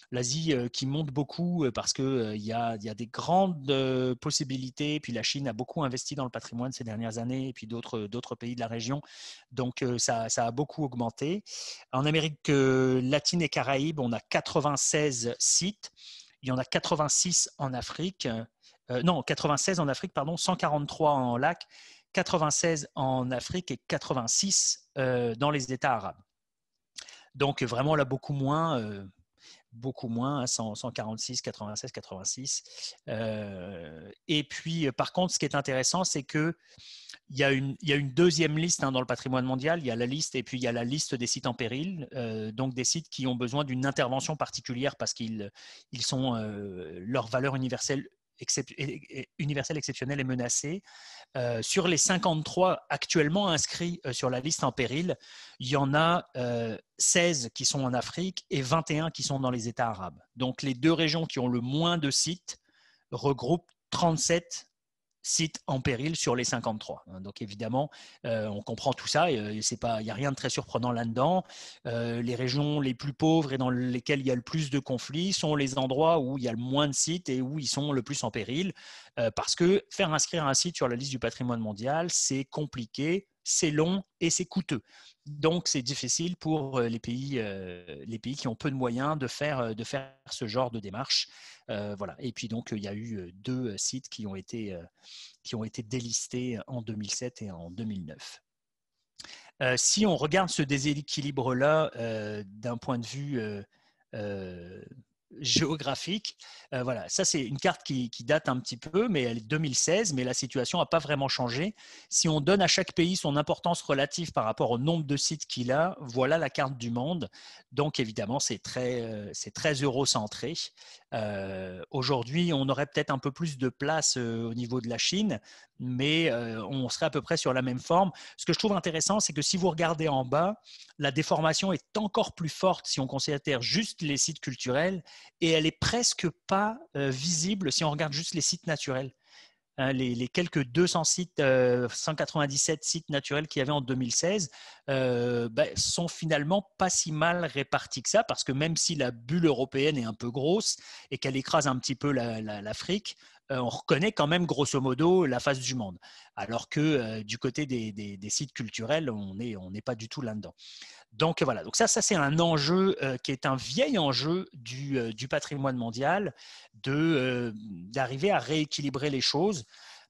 L'Asie qui monte beaucoup parce qu'il y a des grandes possibilités. Puis la Chine a beaucoup investi dans le patrimoine ces dernières années et puis d'autres pays de la région. Donc ça a beaucoup augmenté. En Amérique latine et Caraïbes, on a 96 sites. Il y en a 86 en Afrique. Non, 96 en Afrique, pardon, 143 en lac, 96 en Afrique et 86 dans les États arabes. Donc vraiment là beaucoup moins, 146, 96, 86. Et puis par contre, ce qui est intéressant, c'est que il y a une deuxième liste dans le patrimoine mondial. Il y a la liste et puis il y a la liste des sites en péril, donc des sites qui ont besoin d'une intervention particulière parce qu'ils sont leur valeur universelle exceptionnelle est menacée. Sur les 53 actuellement inscrits sur la liste en péril, il y en a 16 qui sont en Afrique et 21 qui sont dans les États arabes. Donc les deux régions qui ont le moins de sites regroupent 37 sites en péril sur les 53. Donc évidemment, on comprend tout ça, il n'y a rien de très surprenant là-dedans. Les régions les plus pauvres et dans lesquelles il y a le plus de conflits sont les endroits où il y a le moins de sites et où ils sont le plus en péril, parce que faire inscrire un site sur la liste du patrimoine mondial, c'est compliqué, c'est long et c'est coûteux. Donc, c'est difficile pour les pays qui ont peu de moyens de faire ce genre de démarche. Voilà. Et puis, donc, il y a eu 2 sites qui ont été délistés en 2007 et en 2009. Si on regarde ce déséquilibre-là d'un point de vue géographique. Voilà, ça c'est une carte qui date un petit peu, mais elle est 2016, mais la situation n'a pas vraiment changé. Si on donne à chaque pays son importance relative par rapport au nombre de sites qu'il a, voilà la carte du monde. Donc évidemment, c'est très eurocentré. Aujourd'hui, on aurait peut-être un peu plus de place au niveau de la Chine, mais on serait à peu près sur la même forme. Ce que je trouve intéressant, c'est que si vous regardez en bas, la déformation est encore plus forte si on considère juste les sites culturels, et elle est presque pas visible si on regarde juste les sites naturels. Les quelques 200 sites, 197 sites naturels qu'il y avait en 2016 sont finalement pas si mal répartis que ça, parce que même si la bulle européenne est un peu grosse et qu'elle écrase un petit peu l'Afrique, on reconnaît quand même grosso modo la face du monde. Alors que du côté des sites culturels, on n'est pas du tout là-dedans. Donc voilà, donc ça c'est un enjeu qui est un vieil enjeu du patrimoine mondial, d'arriver à rééquilibrer les choses,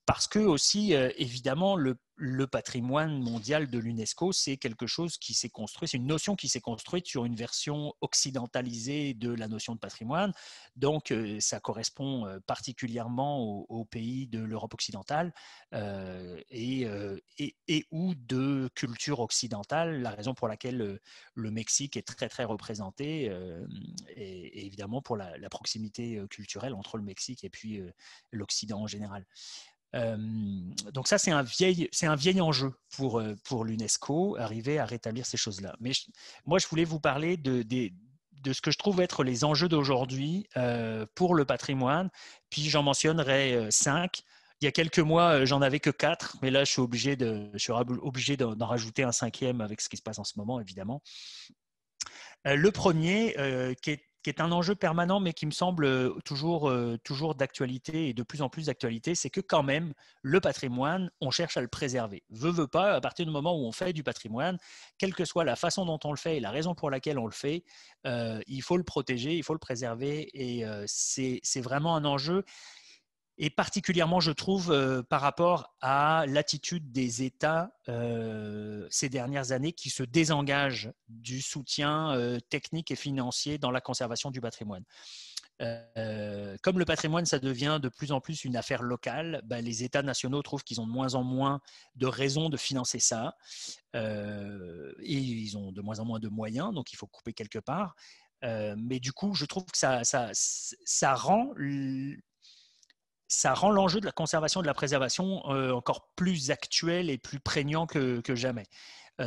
parce que aussi, évidemment, le patrimoine mondial de l'UNESCO, c'est quelque chose qui s'est construit, c'est une notion qui s'est construite sur une version occidentalisée de la notion de patrimoine. Donc, ça correspond particulièrement aux pays de l'Europe occidentale et ou de culture occidentale, la raison pour laquelle le Mexique est très, très représenté, et évidemment pour la proximité culturelle entre le Mexique et puis l'Occident en général. Donc ça, c'est un vieil enjeu pour l'UNESCO, arriver à rétablir ces choses-là. Mais moi, je voulais vous parler de ce que je trouve être les enjeux d'aujourd'hui pour le patrimoine, puis j'en mentionnerai 5. Il y a quelques mois, j'en avais que 4, mais là, je suis obligé d'en rajouter un 5e avec ce qui se passe en ce moment, évidemment. Le premier, qui est un enjeu permanent, mais qui me semble toujours d'actualité et de plus en plus d'actualité, c'est que quand même, le patrimoine, on cherche à le préserver. Veut pas, à partir du moment où on fait du patrimoine, quelle que soit la façon dont on le fait et la raison pour laquelle on le fait, il faut le protéger, il faut le préserver, et c'est vraiment un enjeu. Et particulièrement, je trouve, par rapport à l'attitude des États ces dernières années qui se désengagent du soutien technique et financier dans la conservation du patrimoine. Comme le patrimoine, ça devient de plus en plus une affaire locale, les États nationaux trouvent qu'ils ont de moins en moins de raisons de financer ça, et ils ont de moins en moins de moyens, donc il faut couper quelque part. Mais du coup, je trouve que ça rend l'enjeu de la conservation et de la préservation encore plus actuel et plus prégnant que jamais.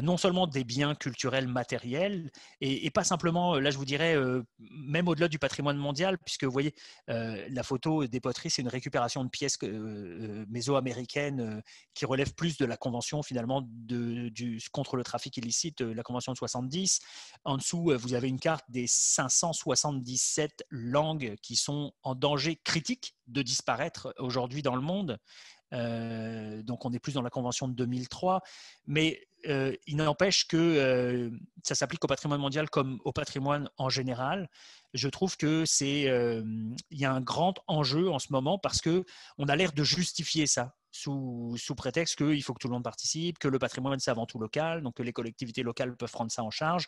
Non seulement des biens culturels matériels, et pas simplement, là je vous dirais, même au-delà du patrimoine mondial, puisque vous voyez, la photo des poteries, c'est une récupération de pièces mésoaméricaines qui relèvent plus de la convention finalement contre le trafic illicite, la convention de 70. En dessous, vous avez une carte des 577 langues qui sont en danger critique de disparaître aujourd'hui dans le monde. Donc on est plus dans la convention de 2003, mais il n'empêche que ça s'applique au patrimoine mondial comme au patrimoine en général. Je trouve que il y a un grand enjeu en ce moment, parce que on a l'air de justifier ça sous prétexte qu'il faut que tout le monde participe, que le patrimoine c'est avant tout local, donc que les collectivités locales peuvent prendre ça en charge.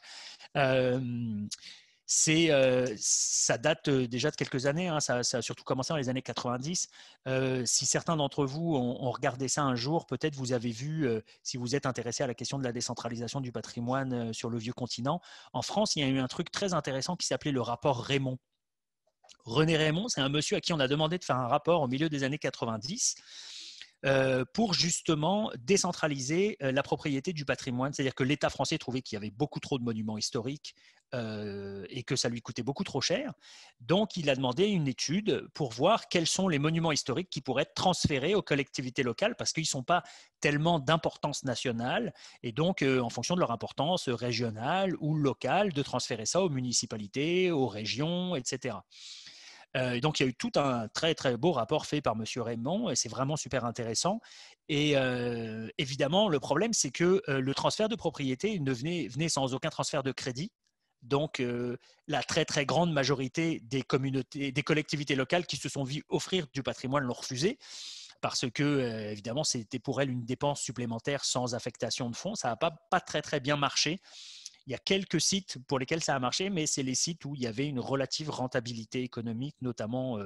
Ça date déjà de quelques années, hein, ça a surtout commencé dans les années 90. Si certains d'entre vous ont regardé ça un jour, peut-être vous avez vu, si vous êtes intéressé à la question de la décentralisation du patrimoine sur le vieux continent, en France, il y a eu un truc très intéressant qui s'appelait le rapport Raymond. René Raymond, c'est un monsieur à qui on a demandé de faire un rapport au milieu des années 90 pour justement décentraliser la propriété du patrimoine. C'est-à-dire que l'État français trouvait qu'il y avait beaucoup trop de monuments historiques et que ça lui coûtait beaucoup trop cher. Donc, il a demandé une étude pour voir quels sont les monuments historiques qui pourraient être transférés aux collectivités locales, parce qu'ils ne sont pas tellement d'importance nationale, et donc, en fonction de leur importance régionale ou locale, de transférer ça aux municipalités, aux régions, etc. Donc, il y a eu tout un très, très beau rapport fait par M. Raymond, et c'est vraiment super intéressant. Et évidemment, le problème, c'est que le transfert de propriété venait sans aucun transfert de crédit. Donc, la très, très grande majorité des collectivités locales qui se sont vues offrir du patrimoine l'ont refusé, parce que, évidemment, c'était pour elles une dépense supplémentaire sans affectation de fonds. Ça n'a pas très, très bien marché. Il y a quelques sites pour lesquels ça a marché, mais c'est les sites où il y avait une relative rentabilité économique, notamment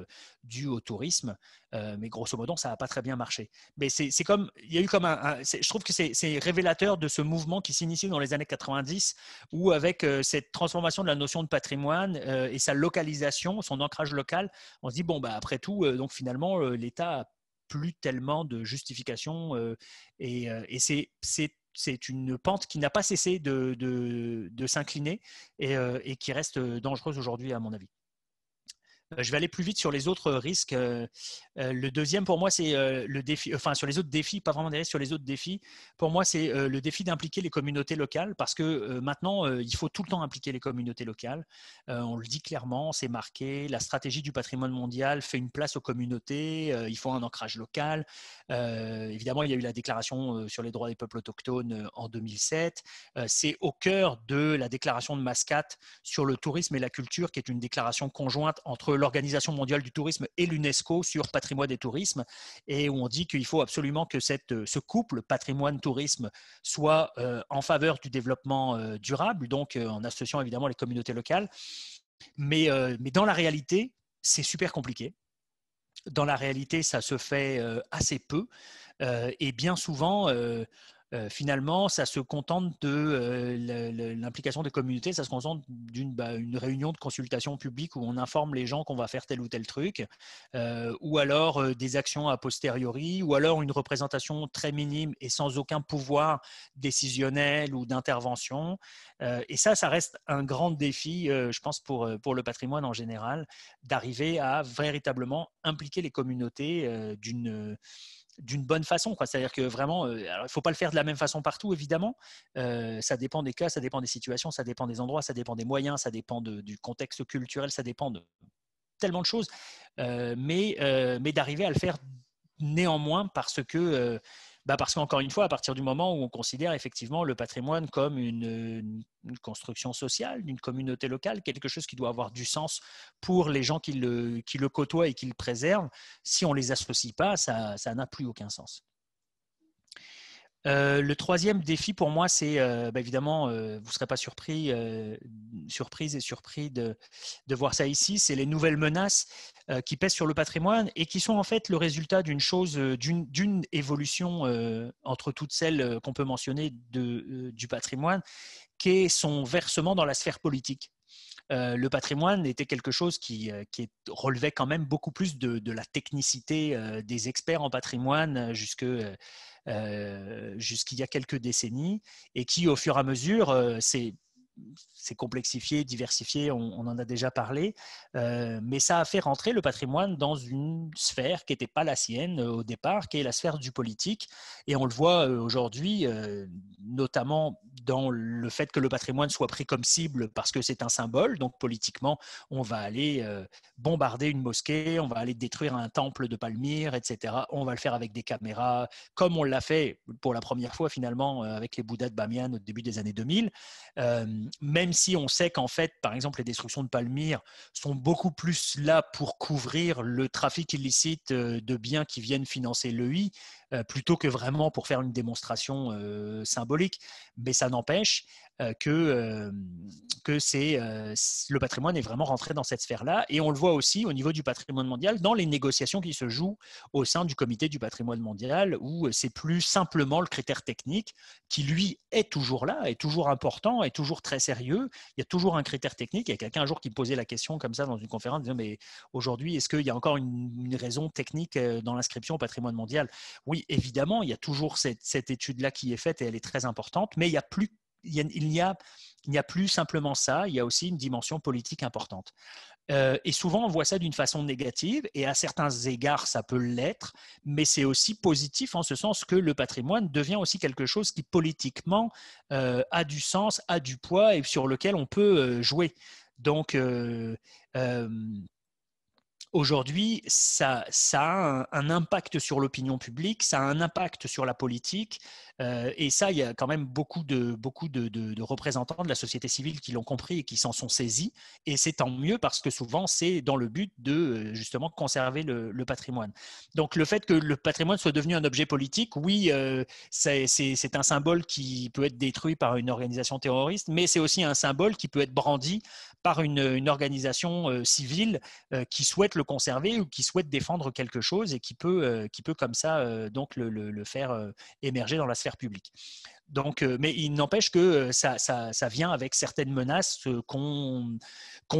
due au tourisme. Mais grosso modo, ça n'a pas très bien marché. Mais c'est comme, il y a eu comme je trouve que c'est révélateur de ce mouvement qui s'initie dans les années 90, où avec cette transformation de la notion de patrimoine et sa localisation, son ancrage local, on se dit, bon, après tout, donc finalement, l'État plus tellement de justification et c'est une pente qui n'a pas cessé de s'incliner et qui reste dangereuse aujourd'hui à mon avis. Je vais aller plus vite sur les autres risques. Le deuxième, pour moi, c'est le défi, enfin sur les autres défis, pas vraiment des risques, sur les autres défis. Pour moi, c'est le défi d'impliquer les communautés locales parce que maintenant, il faut tout le temps impliquer les communautés locales. On le dit clairement, c'est marqué. La stratégie du patrimoine mondial fait une place aux communautés. Il faut un ancrage local. Évidemment, il y a eu la déclaration sur les droits des peuples autochtones en 2007. C'est au cœur de la déclaration de Mascate sur le tourisme et la culture, qui est une déclaration conjointe entre l'Organisation mondiale du tourisme et l'UNESCO sur patrimoine et tourisme, et où on dit qu'il faut absolument que ce couple patrimoine-tourisme soit en faveur du développement durable, donc en associant évidemment les communautés locales. Mais dans la réalité, c'est super compliqué. Dans la réalité, ça se fait assez peu. Et bien souvent, finalement, ça se contente de l'implication des communautés, ça se contente d'une réunion de consultation publique où on informe les gens qu'on va faire tel ou tel truc, ou alors des actions a posteriori, ou alors une représentation très minime et sans aucun pouvoir décisionnel ou d'intervention. Et ça reste un grand défi, je pense, pour le patrimoine en général, d'arriver à véritablement impliquer les communautés d'une bonne façon. C'est-à-dire que vraiment, alors, il ne faut pas le faire de la même façon partout, évidemment. Ça dépend des cas, ça dépend des situations, ça dépend des endroits, ça dépend des moyens, ça dépend du contexte culturel, ça dépend de tellement de choses. Mais d'arriver à le faire néanmoins parce qu'encore une fois, à partir du moment où on considère effectivement le patrimoine comme une construction sociale, d'une communauté locale, quelque chose qui doit avoir du sens pour les gens qui le côtoient et qui le préservent, si on ne les associe pas, ça n'a plus aucun sens. Le troisième défi pour moi, c'est évidemment, vous ne serez pas surprise et surpris de voir ça ici, c'est les nouvelles menaces qui pèsent sur le patrimoine et qui sont en fait le résultat d'une évolution entre toutes celles qu'on peut mentionner du patrimoine, qui est son versement dans la sphère politique. Le patrimoine était quelque chose qui relevait quand même beaucoup plus de la technicité des experts en patrimoine jusqu'il y a quelques décennies, et qui, au fur et à mesure, c'est complexifié, diversifié, on en a déjà parlé, mais ça a fait rentrer le patrimoine dans une sphère qui n'était pas la sienne au départ, qui est la sphère du politique. Et on le voit aujourd'hui, notamment dans le fait que le patrimoine soit pris comme cible parce que c'est un symbole. Donc politiquement, on va aller bombarder une mosquée, on va aller détruire un temple de Palmyre, etc. On va le faire avec des caméras, comme on l'a fait pour la première fois finalement avec les Bouddhas de Bamiyan au début des années 2000. Même si on sait qu'en fait, par exemple, les destructions de Palmyre sont beaucoup plus là pour couvrir le trafic illicite de biens qui viennent financer l'EI, plutôt que vraiment pour faire une démonstration symbolique. Mais ça n'empêche que le patrimoine est vraiment rentré dans cette sphère-là. Et on le voit aussi au niveau du patrimoine mondial dans les négociations qui se jouent au sein du comité du patrimoine mondial, où c'est plus simplement le critère technique qui, lui, est toujours là, est toujours important, est toujours très sérieux. Il y a toujours un critère technique. Il y a quelqu'un un jour qui me posait la question comme ça dans une conférence, disant, mais aujourd'hui, est-ce qu'il y a encore une raison technique dans l'inscription au patrimoine mondial? Oui, évidemment, il y a toujours cette étude-là qui est faite et elle est très importante, mais il n'y a plus simplement ça, il y a aussi une dimension politique importante. Et souvent, on voit ça d'une façon négative, et à certains égards, ça peut l'être, mais c'est aussi positif en ce sens que le patrimoine devient aussi quelque chose qui, politiquement, a du sens, a du poids, et sur lequel on peut jouer. Donc, aujourd'hui, ça a un impact sur l'opinion publique, ça a un impact sur la politique, et ça, il y a quand même beaucoup de représentants de la société civile qui l'ont compris et qui s'en sont saisis, et c'est tant mieux parce que souvent, c'est dans le but de justement conserver le patrimoine. Donc, le fait que le patrimoine soit devenu un objet politique, oui, c'est un symbole qui peut être détruit par une organisation terroriste, mais c'est aussi un symbole qui peut être brandi par une organisation civile qui souhaite le conserver ou qui souhaite défendre quelque chose et qui peut comme ça donc le faire émerger dans la sphère publique. Donc, mais il n'empêche que ça vient avec certaines menaces qu'on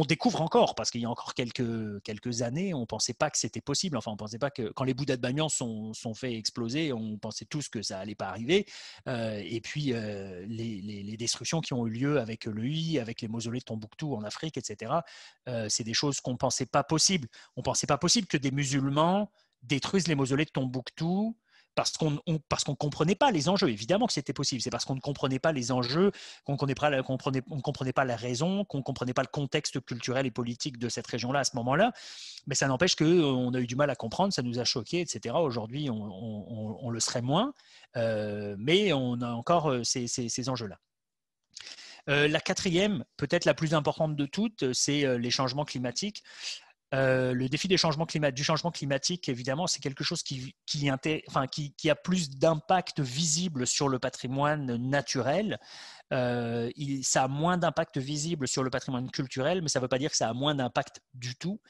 découvre encore, parce qu'il y a encore quelques années, on ne pensait pas que c'était possible. Enfin, on ne pensait pas que quand les Bouddhas de Banyan sont fait exploser, on pensait tous que ça n'allait pas arriver. Et puis, les destructions qui ont eu lieu avec le Huy, avec les mausolées de Tombouctou en Afrique, etc., c'est des choses qu'on ne pensait pas possibles. On ne pensait pas possible que des musulmans détruisent les mausolées de Tombouctou parce qu'on ne comprenait pas les enjeux. Évidemment que c'était possible, c'est parce qu'on ne comprenait pas les enjeux, qu'on ne comprenait pas la raison, qu'on ne comprenait pas le contexte culturel et politique de cette région-là à ce moment-là. Mais ça n'empêche qu'on a eu du mal à comprendre, ça nous a choqués, etc. Aujourd'hui, on le serait moins, mais on a encore ces enjeux-là. La quatrième, peut-être la plus importante de toutes, c'est les changements climatiques. Le défi du changement climatique, évidemment, c'est quelque chose qui a plus d'impact visible sur le patrimoine naturel. Ça a moins d'impact visible sur le patrimoine culturel, mais ça ne veut pas dire que ça a moins d'impact du tout.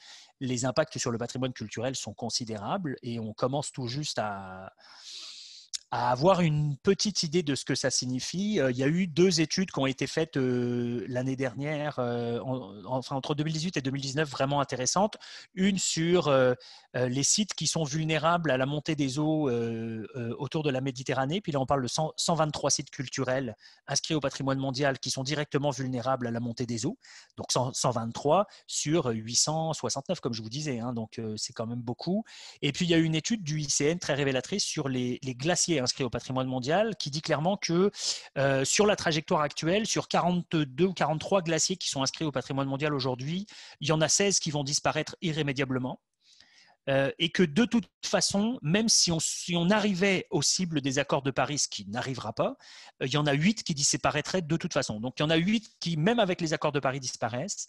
Les impacts sur le patrimoine culturel sont considérables et on commence tout juste à avoir une petite idée de ce que ça signifie. Il y a eu 2 études qui ont été faites l'année dernière, entre 2018 et 2019, vraiment intéressantes. Une sur les sites qui sont vulnérables à la montée des eaux autour de la Méditerranée. Puis là, on parle de 123 sites culturels inscrits au patrimoine mondial qui sont directement vulnérables à la montée des eaux. Donc 123 sur 869, comme je vous disais. Hein, donc c'est quand même beaucoup. Et puis il y a eu une étude du ICN très révélatrice sur les glaciers inscrits au patrimoine mondial qui dit clairement que sur la trajectoire actuelle, sur 42 ou 43 glaciers qui sont inscrits au patrimoine mondial aujourd'hui, il y en a 16 qui vont disparaître irrémédiablement. Et que de toute façon, même si on arrivait aux cibles des accords de Paris, ce qui n'arrivera pas, il y en a 8 qui disparaîtraient de toute façon. Donc il y en a 8 qui, même avec les accords de Paris, disparaissent.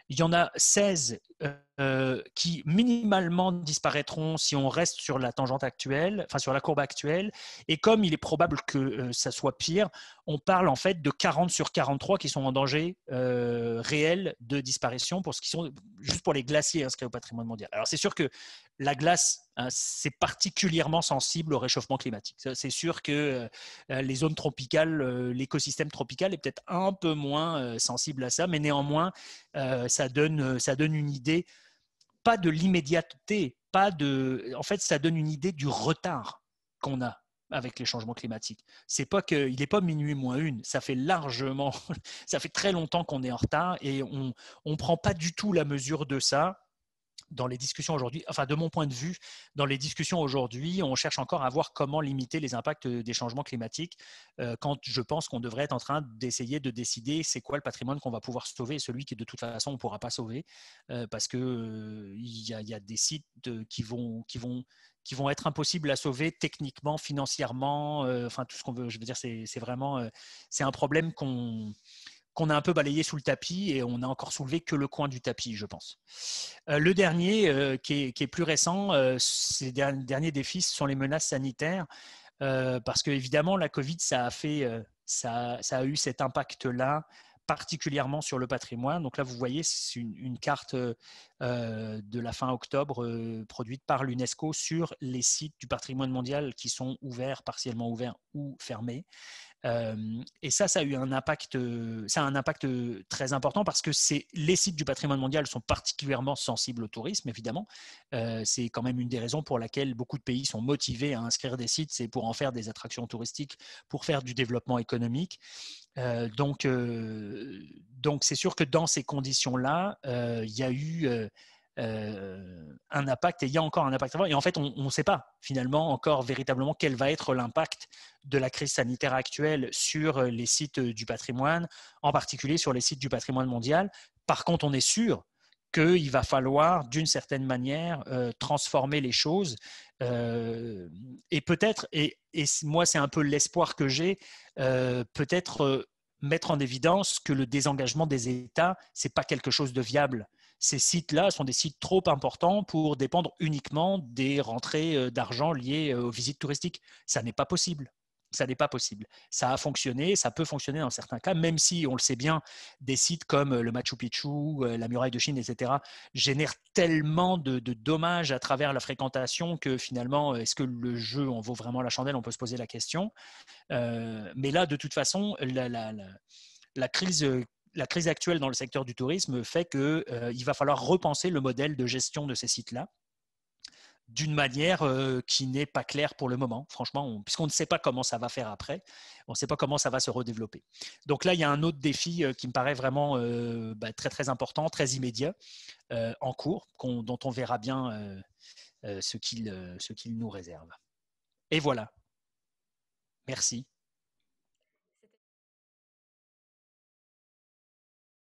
Il y en a 16 qui minimalement disparaîtront si on reste sur la tangente actuelle, enfin sur la courbe actuelle. Et comme il est probable que ça soit pire, on parle en fait de 40 sur 43 qui sont en danger réel de disparition juste pour les glaciers inscrits au patrimoine mondial. Alors c'est sûr que la glace, hein, c'est particulièrement sensible au réchauffement climatique. C'est sûr que les zones tropicales, l'écosystème tropical est peut-être un peu moins sensible à ça, mais néanmoins, ça donne une idée, pas de l'immédiateté, en fait, ça donne une idée du retard qu'on a avec les changements climatiques. C'est pas qu'il n'est pas minuit moins une, ça fait largement, ça fait très longtemps qu'on est en retard et on ne prend pas du tout la mesure de ça. Dans les discussions aujourd'hui, enfin de mon point de vue, dans les discussions aujourd'hui, on cherche encore à voir comment limiter les impacts des changements climatiques quand je pense qu'on devrait être en train d'essayer de décider c'est quoi le patrimoine qu'on va pouvoir sauver et celui qui de toute façon on ne pourra pas sauver parce que il y a des sites qui vont être impossibles à sauver techniquement, financièrement, enfin tout ce qu'on veut. Je veux dire, c'est vraiment c'est un problème qu'on a un peu balayé sous le tapis et on n'a encore soulevé que le coin du tapis, je pense. Le dernier, qui est plus récent, ces derniers défis, ce sont les menaces sanitaires, parce qu'évidemment, la Covid, ça a eu cet impact-là, particulièrement sur le patrimoine. Donc là, vous voyez, c'est une carte de la fin octobre produite par l'UNESCO sur les sites du patrimoine mondial qui sont ouverts, partiellement ouverts ou fermés. Et ça a eu un impact, très important parce que les sites du patrimoine mondial sont particulièrement sensibles au tourisme, évidemment. C'est quand même une des raisons pour laquelle beaucoup de pays sont motivés à inscrire des sites, c'est pour en faire des attractions touristiques, pour faire du développement économique. Donc c'est sûr que dans ces conditions-là, il y a eu un impact et il y a encore un impact. Et en fait, on ne sait pas finalement encore véritablement quel va être l'impact de la crise sanitaire actuelle sur les sites du patrimoine, en particulier sur les sites du patrimoine mondial. Par contre, on est sûr qu'il va falloir d'une certaine manière transformer les choses et peut-être, et moi c'est un peu l'espoir que j'ai, peut-être mettre en évidence que le désengagement des États, ce n'est pas quelque chose de viable. Ces sites-là sont des sites trop importants pour dépendre uniquement des rentrées d'argent liées aux visites touristiques. Ça n'est pas possible. Ça n'est pas possible. Ça a fonctionné, ça peut fonctionner dans certains cas, même si, on le sait bien, des sites comme le Machu Picchu, la muraille de Chine, etc., génèrent tellement de dommages à travers la fréquentation que finalement, est-ce que le jeu en vaut vraiment la chandelle? On peut se poser la question. Mais là, de toute façon, la crise actuelle dans le secteur du tourisme fait qu'il va falloir repenser le modèle de gestion de ces sites-là d'une manière qui n'est pas claire pour le moment, franchement, puisqu'on ne sait pas comment ça va faire après, on ne sait pas comment ça va se redévelopper. Donc là, il y a un autre défi qui me paraît vraiment très très important, très immédiat, en cours, dont on verra bien ce qu'il nous réserve. Et voilà, merci.